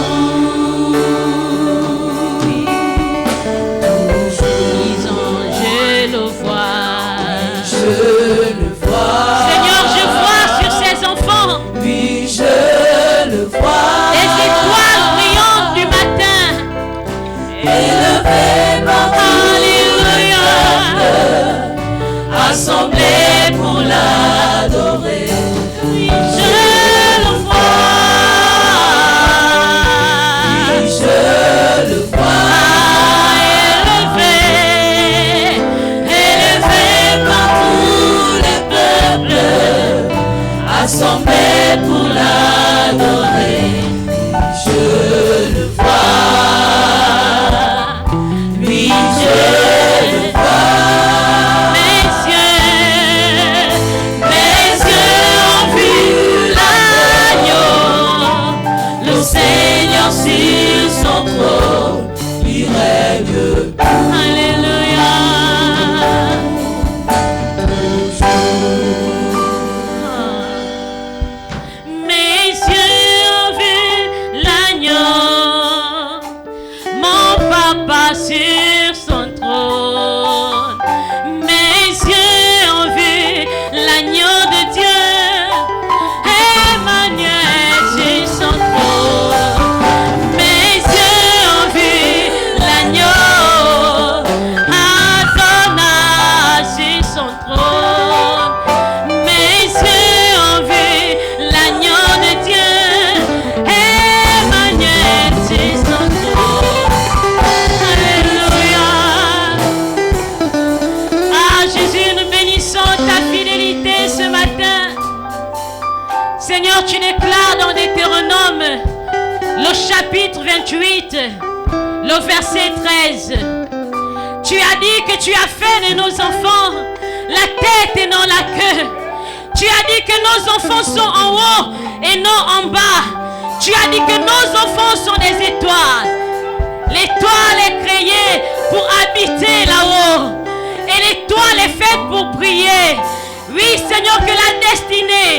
Disons, je le vois. Seigneur, je vois sur ces enfants. Oui, je le vois. Les étoiles brillantes du matin. Élevé par Alléluia. assemblés pour l'adorer. Oui, je le vois. Oui, je le vois. Élevé par tous les peuples, assemblés pour l'adorer. Je le vois. Oui, je le vois. Mes yeux ont vu l'agneau, le Seigneur sur son trône, il règne. Alléluia. Mes yeux ont vu l'agneau, mon papa sur son trône. Mes yeux ont vu l'agneau de Dieu, Emmanuel sur son trône. Mes yeux ont vu l'agneau, Adonai sur son trône. Mes yeux ont vu l'agneau de Dieu, Emmanuel sur son trône. Alléluia. Ah Jésus, nous bénissons ta fidélité ce matin. Seigneur, tu déclares dans Deutéronome, le chapitre 28, le verset 13. Tu as dit que tu as fait de nos enfants la tête et non la queue. Tu as dit que nos enfants sont en haut et non en bas. Tu as dit que nos enfants sont des étoiles. L'étoile est créée pour habiter là-haut. Et l'étoile est faite pour briller. Oui, Seigneur, que la destinée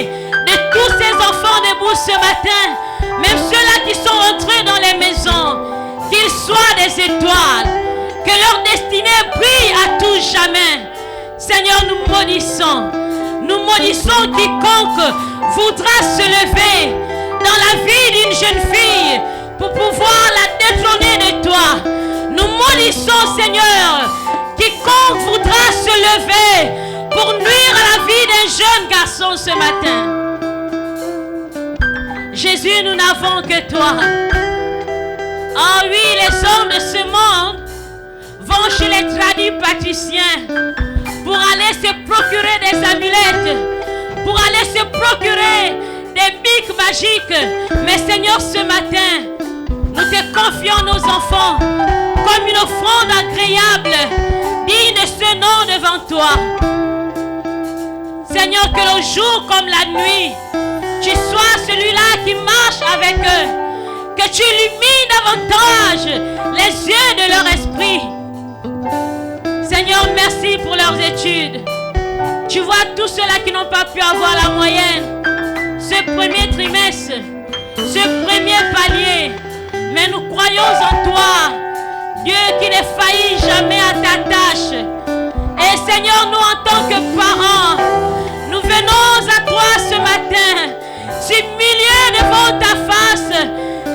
de tous ces enfants debout ce matin, même ceux-là qui sont entrés dans les maisons, qu'ils soient des étoiles, que leur destinée brille à tout jamais. Seigneur, nous maudissons quiconque voudra se lever dans la vie d'une jeune fille pour pouvoir la détrôner de toi. Nous maudissons, Seigneur, quiconque voudra se lever pour nuire à la vie d'un jeune garçon ce matin. Jésus, nous n'avons que toi. Oh oui, les hommes de ce monde vont chez les tradis praticiens pour aller se procurer des amulettes, pour aller se procurer des bics magiques. Mais Seigneur, ce matin, nous te confions nos enfants comme une offrande agréable, digne de ce nom devant toi. Seigneur, que le jour comme la nuit, tu sois celui-là qui marche avec eux, que tu illumines davantage les yeux de leur esprit. Seigneur, merci pour leurs études. Tu vois tous ceux-là qui n'ont pas pu avoir la moyenne. ce premier trimestre, ce premier palier. Mais nous croyons en toi, Dieu qui ne faillit jamais à ta tâche. Et Seigneur, nous en tant que parents, nous venons à toi ce matin, s'humilier devant ta face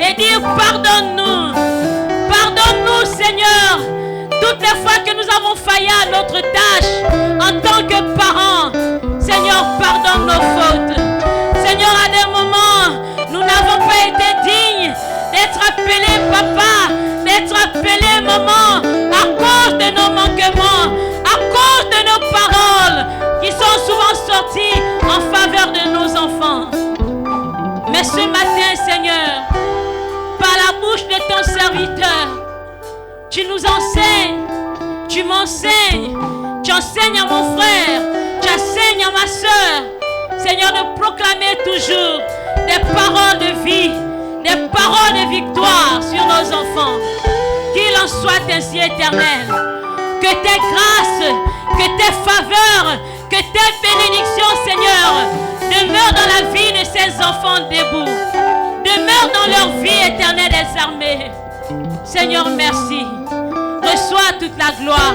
et dire pardonne-nous. Pardonne-nous, Seigneur, toutes les fois que nous avons failli à notre tâche en tant que parents. Seigneur, pardonne nos fautes. Seigneur, à des moments, nous n'avons pas été dignes d'être appelés papa, d'être appelés maman, à cause de nos manquements, à cause de nos paroles qui sont souvent sorties en faveur de nos enfants. Mais ce matin, Seigneur, par la bouche de ton serviteur, tu nous enseignes, tu m'enseignes, tu enseignes à mon frère, tu enseignes à ma soeur, Seigneur, de proclamer toujours des paroles de vie, des paroles de victoire sur nos enfants. Qu'il en soit ainsi, Éternel. Que tes grâces, que tes faveurs, que tes bénédictions, Seigneur, demeurent dans la vie de ces enfants debout. Demeurent dans leur vie éternelle des armées. Seigneur, merci. Reçois toute la gloire.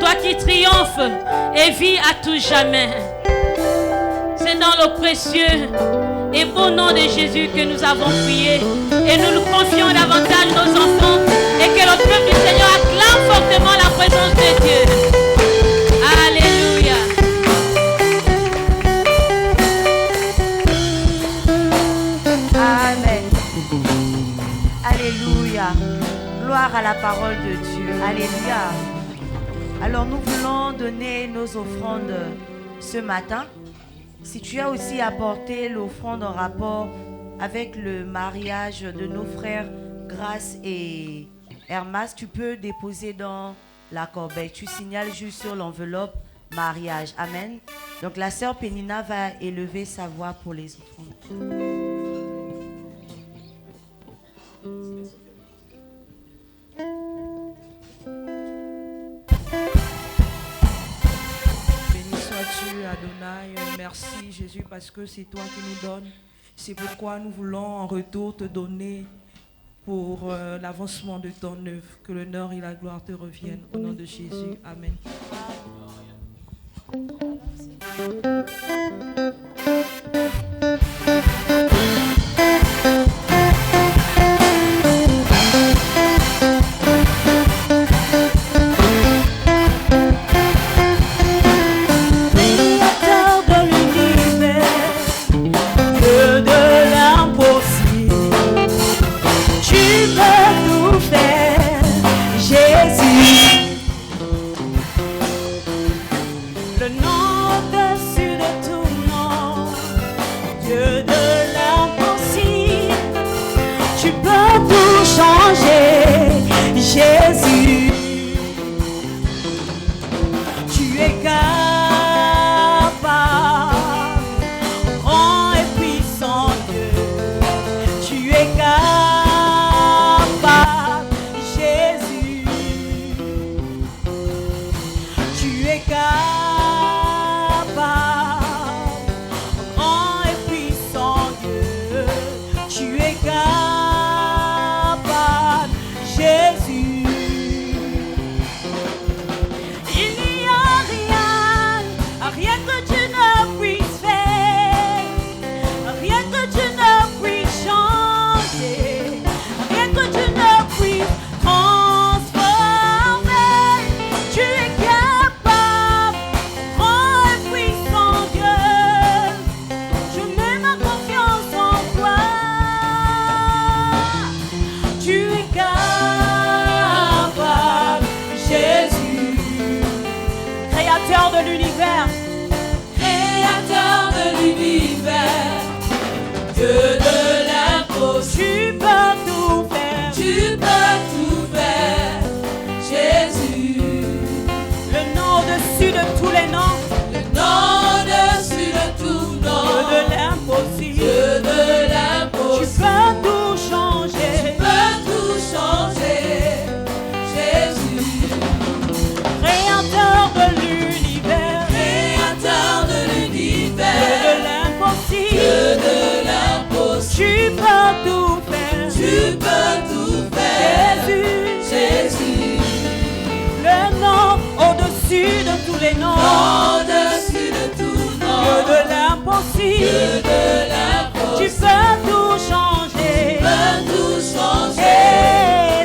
Toi qui triomphes et vis à tout jamais. C'est dans le précieux et beau nom de Jésus que nous avons prié. Et nous nous confions davantage nos enfants. Et que le peuple du Seigneur acclame fortement la présence de Dieu. Alléluia. Amen. Alléluia. Gloire à la parole de Dieu. Alléluia. Alors nous voulons donner nos offrandes ce matin. Si tu as aussi apporté l'offrande en rapport avec le mariage de nos frères Grâce et Hermas, tu peux déposer dans la corbeille. Tu signales juste sur l'enveloppe mariage. Amen. Donc la sœur Pénina va élever sa voix pour les offrandes. Adonai, merci Jésus parce que c'est toi qui nous donnes. C'est pourquoi nous voulons en retour te donner pour l'avancement de ton œuvre. Que l'honneur et la gloire te reviennent au nom de Jésus. Amen. Jésus, tu es capable, grand et puissant Dieu, tu es capable, Jésus, tu es capable, grand et puissant Dieu, tu es capable, Jésus. l'impossible. Dieu de l'impossible. Tu peux tout changer. Tu peux tout changer.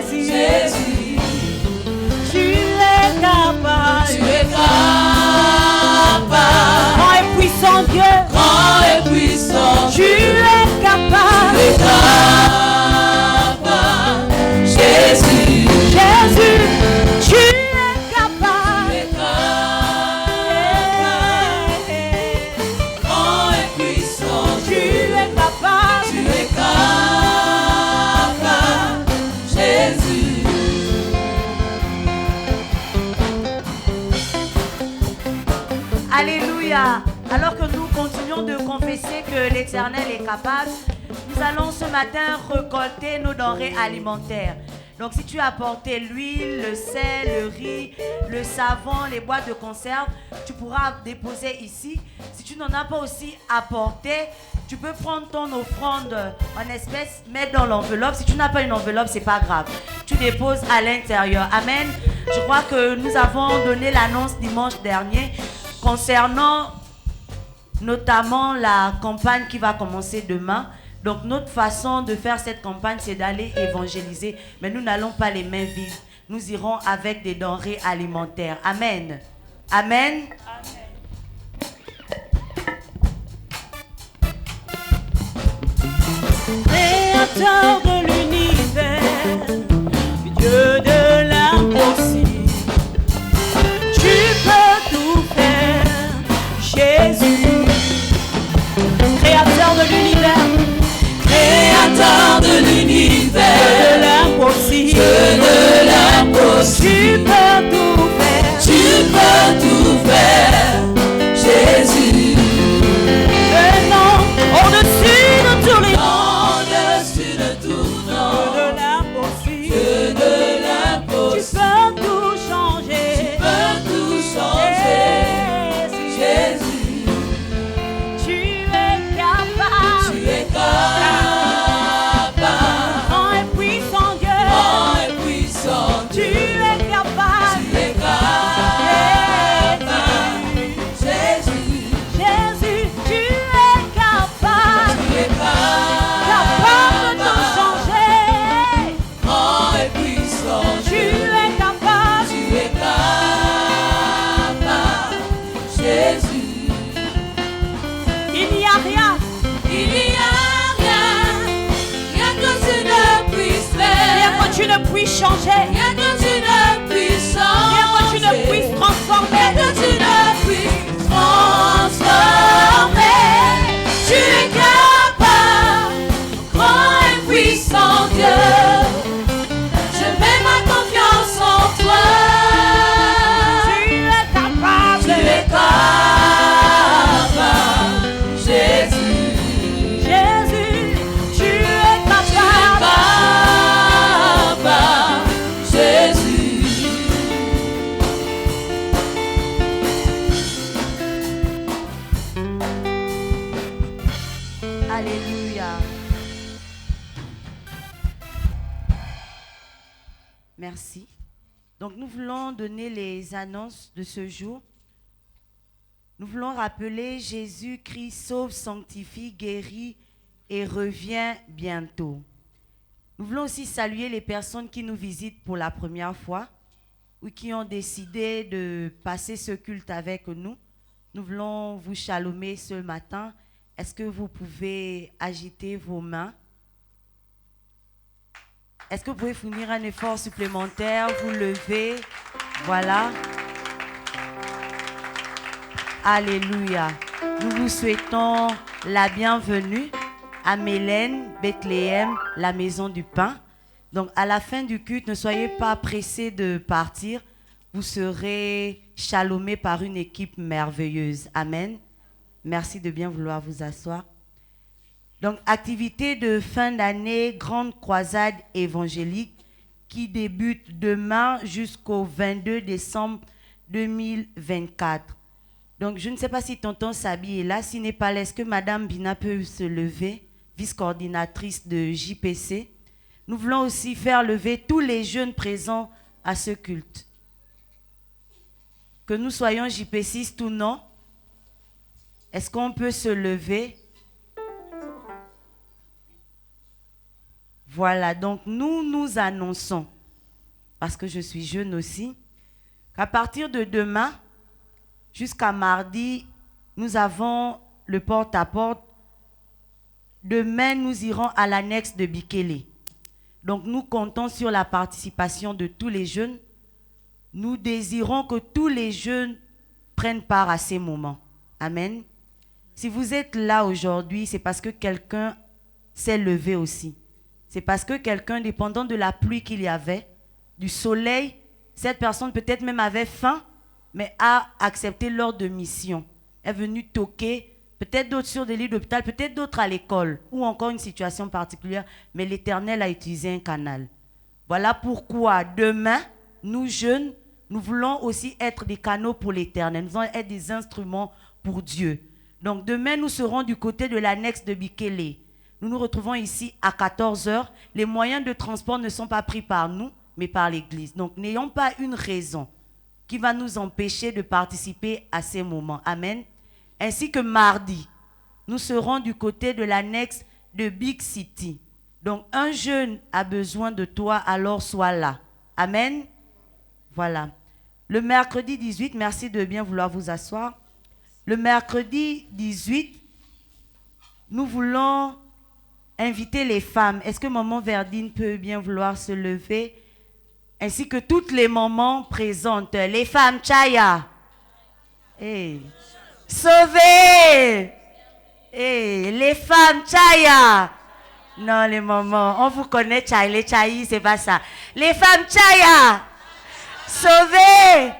Jésus, Jésus, tu es capable. tu es capable. Grand et puissant Dieu, Grand et puissant. tu es capable. Tu es capable. Jésus, Jésus, tu es capable. tu es capable. Grand et puissant. Tu es capable. Tu es capable. Jésus. Alléluia. Alors que nous continuons de confesser que l'Éternel est capable, nous allons ce matin récolter nos denrées alimentaires. Donc si tu as apporté l'huile, le sel, le riz, le savon, les boîtes de conserve, tu pourras déposer ici. Si tu n'en as pas aussi apporté, tu peux prendre ton offrande en espèces, mettre dans l'enveloppe. Si tu n'as pas une enveloppe, c'est pas grave. Tu déposes à l'intérieur. Amen. Je crois que nous avons donné l'annonce dimanche dernier concernant notamment la campagne qui va commencer demain. Donc notre façon de faire cette campagne, c'est d'aller évangéliser. Mais nous n'allons pas les mains vides. Nous irons avec des denrées alimentaires. Amen. Amen. Créateur de l'univers, Dieu de l'impossible, tu peux tout faire, Jésus. Créateur de l'univers, Créateur de l'univers. de l'impossible, Dieu de l'impossible. tu peux tout faire. Tu peux tout faire. Jésus. Le nom au-dessus de tous les noms, Au-dessus de tout nom. de l'impossible, Dieu de tu l'impossible. peux tout changer. Peut tout changer. Jésus. Tu es capable. Tu es capable. Grand et puissant Dieu, Grand et puissant. tu es capable. Tu es capable. Jésus. Jésus, tu es capable. Tu es Capable de tout capable. changer. Grand et puissant. Tu es capable. Tu es capable. Jésus. Il n'y a rien, Il n'y a rien que tu ne puisses rien faire, que tu ne puisses changer, rien que tu ne puisses rien que tu ne changer, puisses rien transformer. que tu ne puisses transformer. Tu es capable, grand et puissant Dieu. Je mets ma confiance en toi. Tu es capable. Tu es capable, Jésus. Jésus, tu es Tu es capable. capable, Jésus. Alléluia. Merci. Donc nous voulons donner les annonces de ce jour. Nous voulons rappeler Jésus-Christ sauve, sanctifie, guérit et revient bientôt. Nous voulons aussi saluer les personnes qui nous visitent pour la première fois ou qui ont décidé de passer ce culte avec nous. Nous voulons vous chalomer ce matin. Est-ce que vous pouvez agiter vos mains? Est-ce que vous pouvez fournir un effort supplémentaire? Vous levez. Voilà. Alléluia. Nous vous souhaitons la bienvenue à Mélène, Bethléem, la maison du pain. Donc à la fin du culte, ne soyez pas pressés de partir. Vous serez chalomés par une équipe merveilleuse. Amen. Merci de bien vouloir vous asseoir. Donc, activité de fin d'année, grande croisade évangélique qui débute demain jusqu'au 22 décembre 2024. Donc, je ne sais pas si tonton Sabi est là. S'il n'est pas là, est-ce que Madame Bina peut se lever, vice-coordinatrice de JPC? Nous voulons aussi faire lever tous les jeunes présents à ce culte. Que nous soyons JPCistes ou non, Est-ce qu'on peut se lever? Voilà, donc nous annonçons, parce que je suis jeune aussi, qu'à partir de demain jusqu'à mardi, nous avons le porte-à-porte. Demain, nous irons à l'annexe de Bikele. Donc, nous comptons sur la participation de tous les jeunes. Nous désirons que tous les jeunes prennent part à ces moments. Amen. Si vous êtes là aujourd'hui, c'est parce que quelqu'un s'est levé aussi. C'est parce que quelqu'un, dépendant de la pluie qu'il y avait, du soleil, cette personne peut-être même avait faim, mais a accepté l'ordre de mission. Est venue toquer. Peut-être d'autres sur des lits d'hôpital, peut-être d'autres à l'école, ou encore une situation particulière, mais l'Éternel a utilisé un canal. Voilà pourquoi demain, nous jeunes, nous voulons aussi être des canaux pour l'Éternel. Nous voulons être des instruments pour Dieu. Donc demain, nous serons du côté de l'annexe de Bikele. Nous nous retrouvons ici à 14h. Les moyens de transport ne sont pas pris par nous, mais par l'Église. Donc n'ayons pas une raison qui va nous empêcher de participer à ces moments. Amen. Ainsi que mardi, nous serons du côté de l'annexe de Big City. Donc, un jeune a besoin de toi, alors sois là. Amen. Voilà. Le mercredi 18, merci de bien vouloir vous asseoir. Le mercredi 18, nous voulons inviter les femmes. Est-ce que maman Verdine peut bien vouloir se lever? Ainsi que toutes les mamans présentes. Les femmes, Chaya. Hey. Sauvez! Hey, les femmes, Chaya! Non, les mamans, on vous connaît, Chaya, les Chayi, c'est pas ça. Les femmes, Chaya! Sauvez!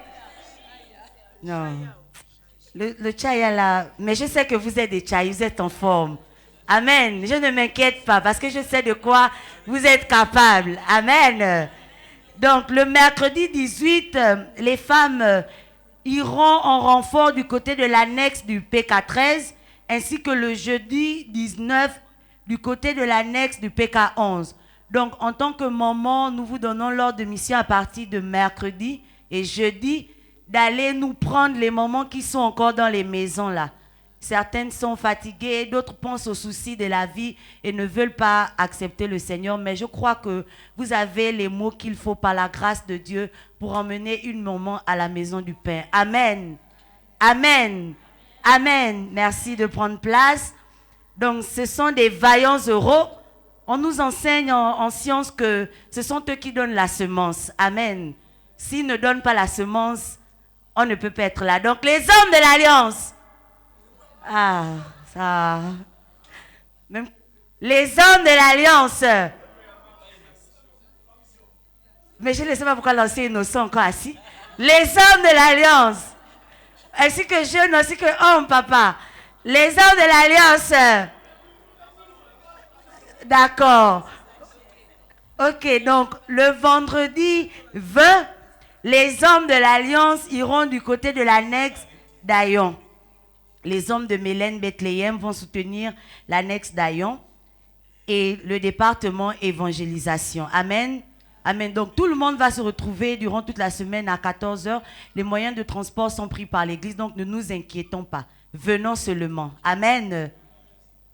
Non. Le Chaya là, mais je sais que vous êtes des Chayi, vous êtes en forme. Amen. Je ne m'inquiète pas parce que je sais de quoi vous êtes capables. Amen. Donc, le mercredi 18, les femmes iront en renfort du côté de l'annexe du PK13, ainsi que le jeudi 19 du côté de l'annexe du PK11. Donc, en tant que maman, nous vous donnons l'ordre de mission à partir de mercredi et jeudi d'aller nous prendre les mamans qui sont encore dans les maisons là. Certaines sont fatiguées, d'autres pensent aux soucis de la vie et ne veulent pas accepter le Seigneur. Mais je crois que vous avez les mots qu'il faut par la grâce de Dieu pour emmener une maman à la maison du Père. Amen. Amen. Amen. Merci de prendre place. Donc, ce sont des vaillants euros. On nous enseigne en science que ce sont eux qui donnent la semence. Amen. S'ils ne donnent pas la semence, on ne peut pas être là. Donc, les hommes de l'Alliance. Ah, ça. Même les hommes de l'Alliance. Mais je ne sais pas pourquoi l'ancien innocent encore assis. Les hommes de l'Alliance. Ainsi que jeunes, ainsi que hommes, papa. Les hommes de l'Alliance. D'accord. Ok, donc le vendredi 20, les hommes de l'Alliance iront du côté de l'annexe d'Ayon. Les hommes de Mélène Bethléem vont soutenir l'annexe d'Ayon et le département évangélisation. Amen. Amen. Donc tout le monde va se retrouver durant toute la semaine à 14h. Les moyens de transport sont pris par l'église, donc ne nous inquiétons pas. Venons seulement. Amen.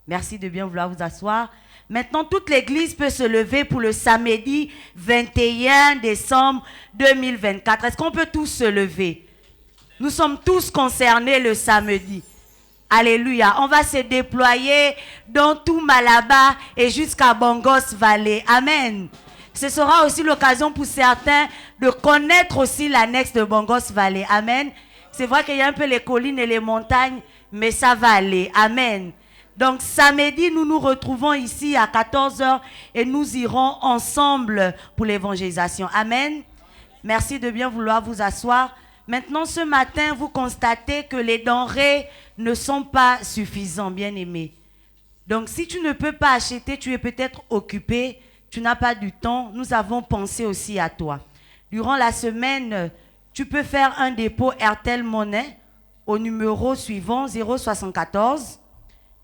Merci de bien vouloir vous asseoir. Maintenant, toute l'église peut se lever pour le samedi 21 décembre 2024. Est-ce qu'on peut tous se lever? Nous sommes tous concernés le samedi. Alléluia. On va se déployer dans tout Malaba et jusqu'à Bongos Valley. Amen. Ce sera aussi l'occasion pour certains de connaître aussi l'annexe de Bongos Valley. Amen. C'est vrai qu'il y a un peu les collines et les montagnes, mais ça va aller. Amen. Donc samedi, nous nous retrouvons ici à 14h et nous irons ensemble pour l'évangélisation. Amen. Merci de bien vouloir vous asseoir. Maintenant, ce matin, vous constatez que les denrées ne sont pas suffisantes, bien-aimés. Donc, si tu ne peux pas acheter, tu es peut-être occupé, tu n'as pas du temps, nous avons pensé aussi à toi. Durant la semaine, tu peux faire un dépôt Airtel Money au numéro suivant 074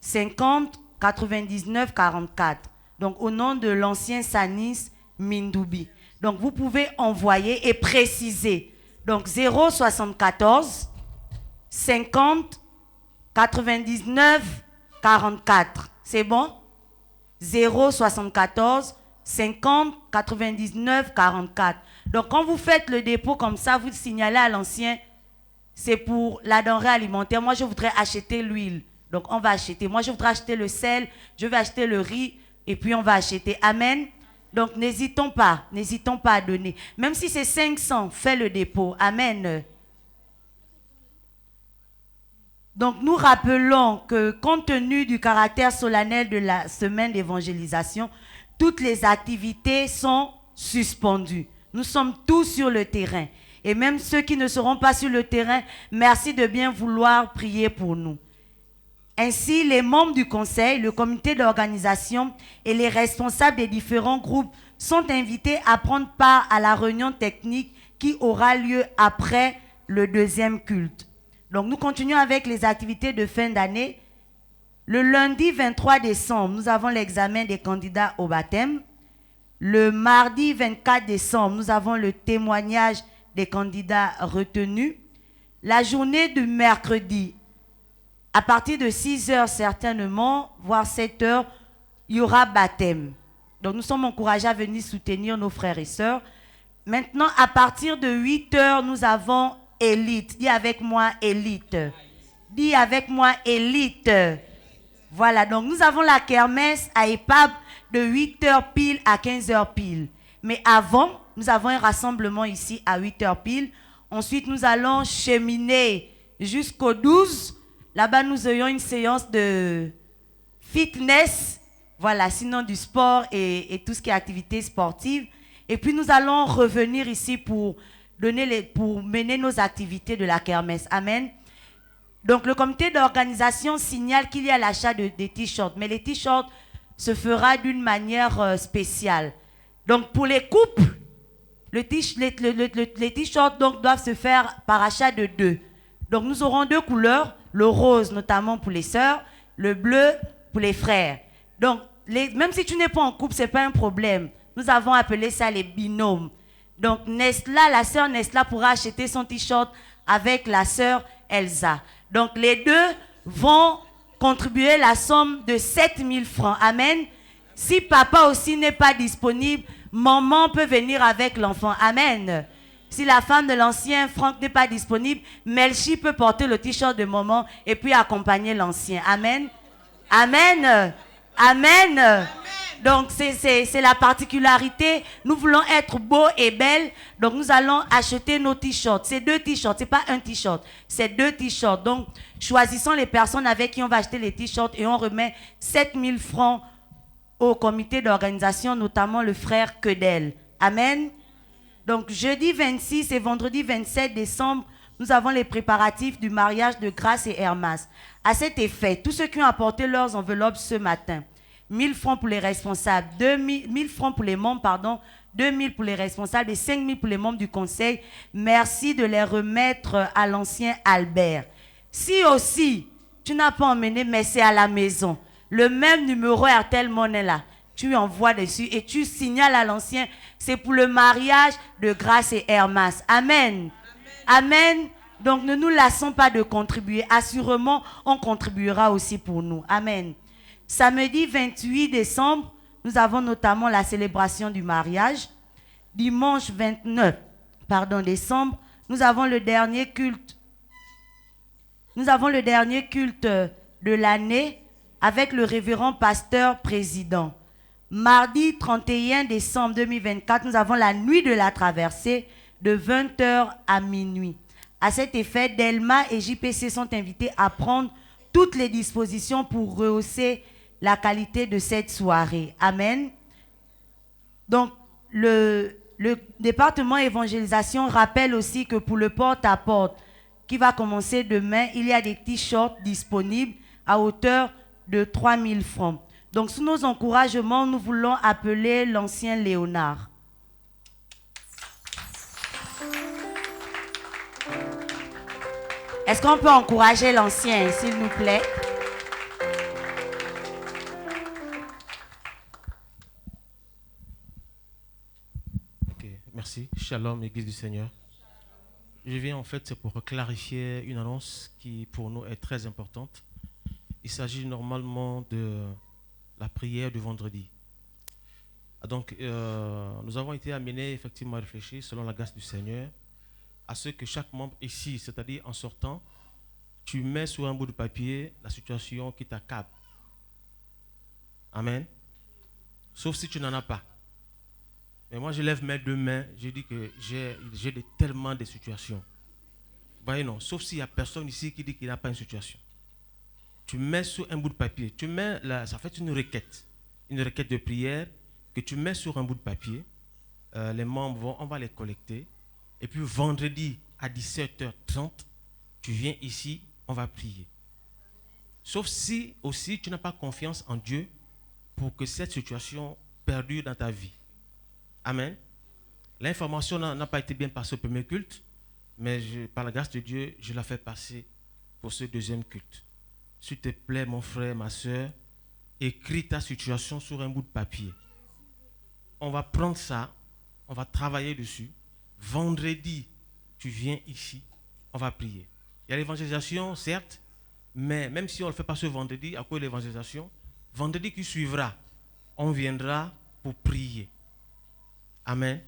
50 99 44. Donc, au nom de l'ancien Sanis Mindoubi. Donc, vous pouvez envoyer et préciser. Donc, 074 50 99 44. C'est bon? 074 50 99 44. Donc quand vous faites le dépôt comme ça, vous signalez à l'ancien, c'est pour la denrée alimentaire. Moi, je voudrais acheter l'huile. Donc on va acheter. Moi, je voudrais acheter le sel, je vais acheter le riz et puis on va acheter. Amen. Donc n'hésitons pas à donner. Même si c'est 500, fais le dépôt. Amen. Donc nous rappelons que compte tenu du caractère solennel de la semaine d'évangélisation, toutes les activités sont suspendues. Nous sommes tous sur le terrain. Et même ceux qui ne seront pas sur le terrain, merci de bien vouloir prier pour nous. Ainsi, les membres du conseil, le comité d'organisation et les responsables des différents groupes sont invités à prendre part à la réunion technique qui aura lieu après le deuxième culte. Donc, nous continuons avec les activités de fin d'année. Le lundi 23 décembre, nous avons l'examen des candidats au baptême. Le mardi 24 décembre, nous avons le témoignage des candidats retenus. La journée du mercredi, à partir de 6 heures certainement, voire 7 heures, il y aura baptême. Donc, nous sommes encouragés à venir soutenir nos frères et sœurs. Maintenant, à partir de 8 heures, nous avons élite. Dis avec moi, élite. Dis avec moi, élite. Voilà, donc nous avons la kermesse à Epab de 8 heures pile à 15 heures pile. Mais avant, nous avons un rassemblement ici à 8 heures pile. Ensuite, nous allons cheminer jusqu'au 12. Là-bas, nous aurons une séance de fitness. Voilà, sinon du sport et tout ce qui est activité sportive. Et puis, nous allons revenir ici pour mener nos activités de la kermesse. Amen. Donc, le comité d'organisation signale qu'il y a l'achat des t-shirts. Mais les t-shirts se fera d'une manière spéciale. Donc, pour les couples, les t-shirts doivent se faire par achat de 2. Donc, nous aurons 2 couleurs, le rose notamment pour les sœurs, le bleu pour les frères. Donc, même si tu n'es pas en couple, ce n'est pas un problème. Nous avons appelé ça les binômes. Donc, Nesla, la sœur Nesla pourra acheter son t-shirt avec la sœur Elsa. Donc, les deux vont contribuer la somme de 7 000 francs. Amen. Si papa aussi n'est pas disponible, maman peut venir avec l'enfant. Amen. Si la femme de l'ancien Franck n'est pas disponible, Melchi peut porter le t-shirt de maman et puis accompagner l'ancien. Amen. Amen. Amen. Donc, c'est la particularité. Nous voulons être beaux et belles. Donc, nous allons acheter nos t-shirts. C'est 2 t-shirts. Ce n'est pas un t-shirt. C'est 2 t-shirts. Donc, choisissons les personnes avec qui on va acheter les t-shirts et on remet 7 000 francs au comité d'organisation, notamment le frère Kedel. Amen. Donc, jeudi 26 et vendredi 27 décembre, nous avons les préparatifs du mariage de Grâce et Hermas. À cet effet, tous ceux qui ont apporté leurs enveloppes ce matin, 1 000 francs pour les responsables, 1 000 francs pour les membres, pardon, 2 000 pour les responsables et 5 000 pour les membres du conseil. Merci de les remettre à l'ancien Albert. Si aussi, tu n'as pas emmené, mais c'est à la maison, le même numéro RTL Monnaie là, tu envoies dessus et tu signales à l'ancien, c'est pour le mariage de Grâce et Hermas. Amen. Amen. Amen. Donc ne nous lassons pas de contribuer. Assurément, on contribuera aussi pour nous. Amen. Samedi 28 décembre, nous avons notamment la célébration du mariage. Dimanche 29 décembre, nous avons le dernier culte. Nous avons le dernier culte de l'année avec le révérend pasteur président. Mardi 31 décembre 2024, nous avons la nuit de la traversée de 20h à minuit. À cet effet, Delma et JPC sont invités à prendre toutes les dispositions pour rehausser la qualité de cette soirée. Amen. Donc, le département évangélisation rappelle aussi que pour le porte-à-porte qui va commencer demain, il y a des t-shirts disponibles à hauteur de 3 000 francs. Donc, sous nos encouragements, nous voulons appeler l'ancien Léonard. Est-ce qu'on peut encourager l'ancien, s'il nous plaît? Ok, merci. Shalom, Église du Seigneur. Je viens en fait, c'est pour clarifier une annonce qui pour nous est très importante. Il s'agit normalement de la prière du vendredi. Donc, nous avons été amenés effectivement à réfléchir, selon la grâce du Seigneur, à ce que chaque membre ici, c'est-à-dire en sortant, tu mets sur un bout de papier la situation qui t'accable. Amen. Sauf si tu n'en as pas. Mais moi, je lève mes deux mains, je dis que j'ai tellement de situations. Vous voyez, non, sauf s'il n'y a personne ici qui dit qu'il n'a pas une situation. Tu mets sur un bout de papier, tu mets ça fait une requête de prière que tu mets sur un bout de papier. Les membres on va les collecter. Et puis vendredi à 17h30, tu viens ici, on va prier. Sauf si aussi tu n'as pas confiance en Dieu pour que cette situation perdure dans ta vie. Amen. L'information n'a pas été bien passée au premier culte, mais par la grâce de Dieu, je la fais passer pour ce deuxième culte. S'il te plaît, mon frère, ma soeur, écris ta situation sur un bout de papier. On va prendre ça, on va travailler dessus. Vendredi, tu viens ici, on va prier. Il y a l'évangélisation, certes, mais même si on ne le fait pas ce vendredi, à cause de l'évangélisation, vendredi qui suivra, on viendra pour prier. Amen.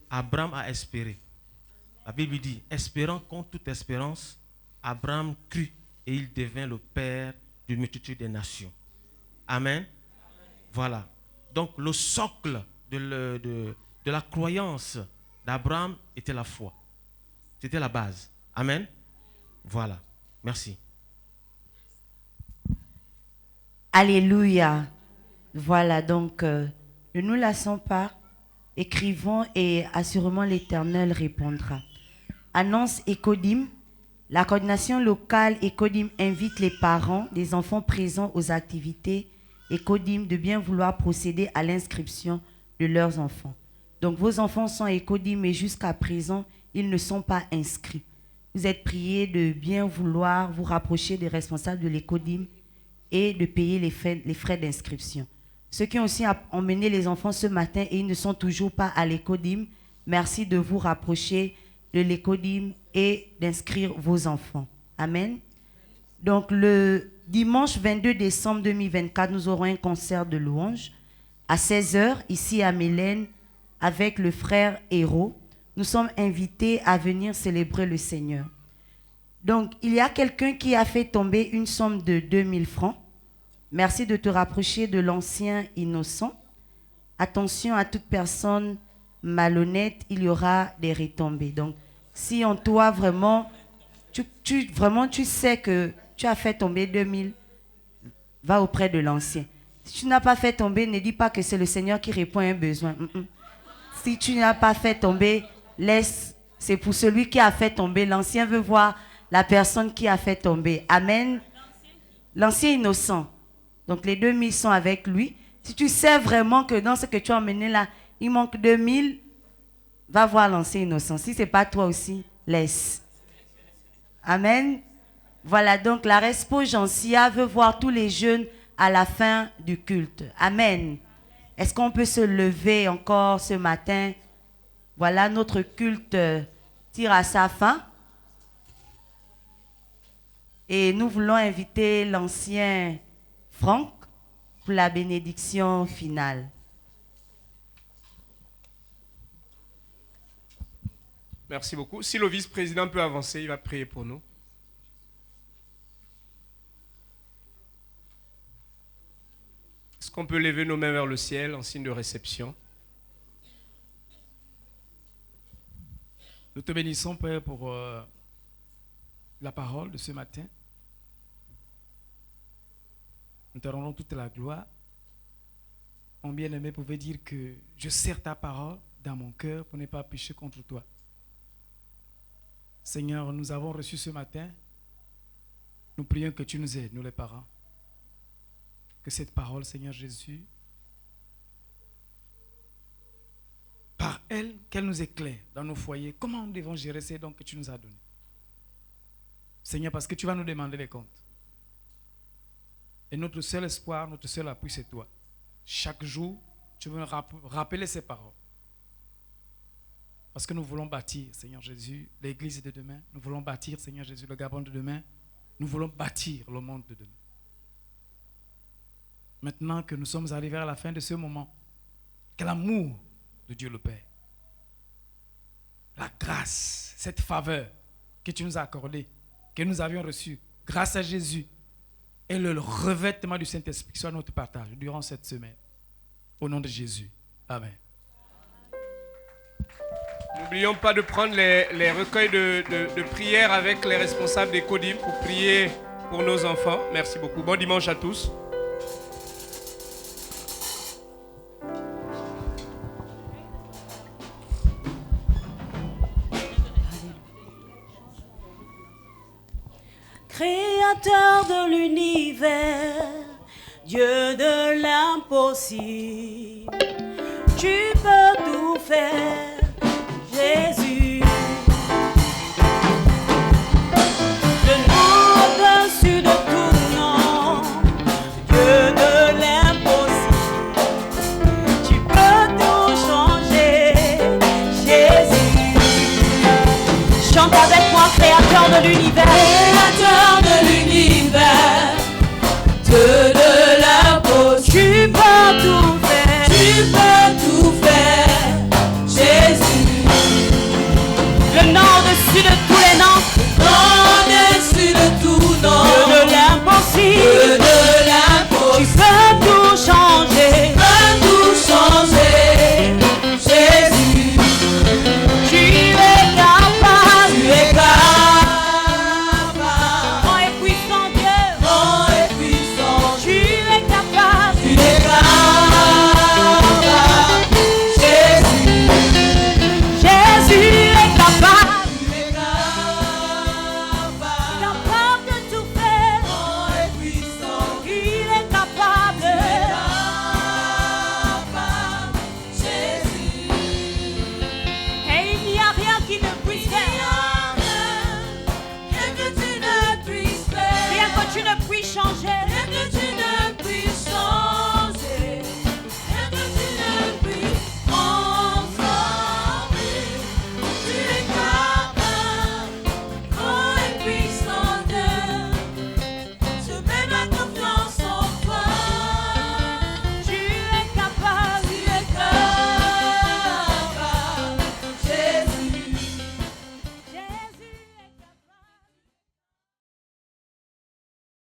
Abraham a espéré. La Bible dit, espérant contre toute espérance, Abraham crut et il devint le père d'une multitude des nations. Amen. Voilà. Donc le socle de la croyance d'Abraham était la foi. C'était la base. Amen. Voilà. Merci. Alléluia. Voilà, donc ne nous lassons pas. Écrivons et assurément l'Éternel répondra. Annonce Ecodim. La coordination locale Ecodim invite les parents des enfants présents aux activités Ecodim de bien vouloir procéder à l'inscription de leurs enfants. Donc vos enfants sont Ecodim et jusqu'à présent, ils ne sont pas inscrits. Vous êtes priés de bien vouloir vous rapprocher des responsables de l'Ecodim et de payer les frais d'inscription. Ceux qui ont aussi emmené les enfants ce matin et ils ne sont toujours pas à l'Ecodim, merci de vous rapprocher de l'Ecodim et d'inscrire vos enfants. Amen. Donc le dimanche 22 décembre 2024, nous aurons un concert de louanges à 16h ici à Mélène avec le frère Héros. Nous sommes invités à venir célébrer le Seigneur. Donc il y a quelqu'un qui a fait tomber une somme de 2000 francs. Merci de te rapprocher de l'ancien innocent. Attention à toute personne malhonnête, il y aura des retombées. Donc, si en toi vraiment, tu sais que tu as fait tomber 2000, va auprès de l'ancien. Si tu n'as pas fait tomber, ne dis pas que c'est le Seigneur qui répond à un besoin. Si tu n'as pas fait tomber, laisse. C'est pour celui qui a fait tomber. L'ancien veut voir la personne qui a fait tomber. Amen. L'ancien innocent. Donc les 2000 sont avec lui. Si tu sais vraiment que dans ce que tu as emmené là, il manque 2000, va voir l'ancien innocent. Si ce n'est pas toi aussi, laisse. Amen. Voilà, donc la Respo Gencia veut voir tous les jeunes à la fin du culte. Amen. Est-ce qu'on peut se lever encore ce matin? Voilà, notre culte tire à sa fin. Et nous voulons inviter l'ancien Franck pour la bénédiction finale. Merci beaucoup. Si le vice-président peut avancer, il va prier pour nous. Est-ce qu'on peut lever nos mains vers le ciel en signe de réception? Nous te bénissons, Père, pour la parole de ce matin. Nous te rendons toute la gloire. Mon bien-aimé pouvait dire que je serre ta parole dans mon cœur pour ne pas pécher contre toi. Seigneur, nous avons reçu ce matin. Nous prions que tu nous aides, nous les parents. Que cette parole, Seigneur Jésus, par elle, qu'elle nous éclaire dans nos foyers. Comment nous devons gérer ces dons que tu nous as donnés? Seigneur, parce que tu vas nous demander les comptes. Et notre seul espoir, notre seul appui, c'est toi. Chaque jour, tu veux nous rappeler ces paroles. Parce que nous voulons bâtir, Seigneur Jésus, l'église de demain. Nous voulons bâtir, Seigneur Jésus, le Gabon de demain. Nous voulons bâtir le monde de demain. Maintenant que nous sommes arrivés à la fin de ce moment, que l'amour de Dieu le Père, la grâce, cette faveur que tu nous as accordée, que nous avions reçue grâce à Jésus, et le revêtement du Saint-Esprit soit notre partage durant cette semaine. Au nom de Jésus. Amen. N'oublions pas de prendre les recueils de prières avec les responsables des CODIM pour prier pour nos enfants. Merci beaucoup. Bon dimanche à tous. Créateur de l'univers, Dieu de l'impossible, tu peux tout faire, Jésus. Le nom au-dessus de tout nom, Dieu de l'impossible, tu peux tout changer, Jésus. Chante avec moi, Créateur de l'univers. Créateur de l'univers, Dieu de l'impossible, Tu peux tout faire. tu peux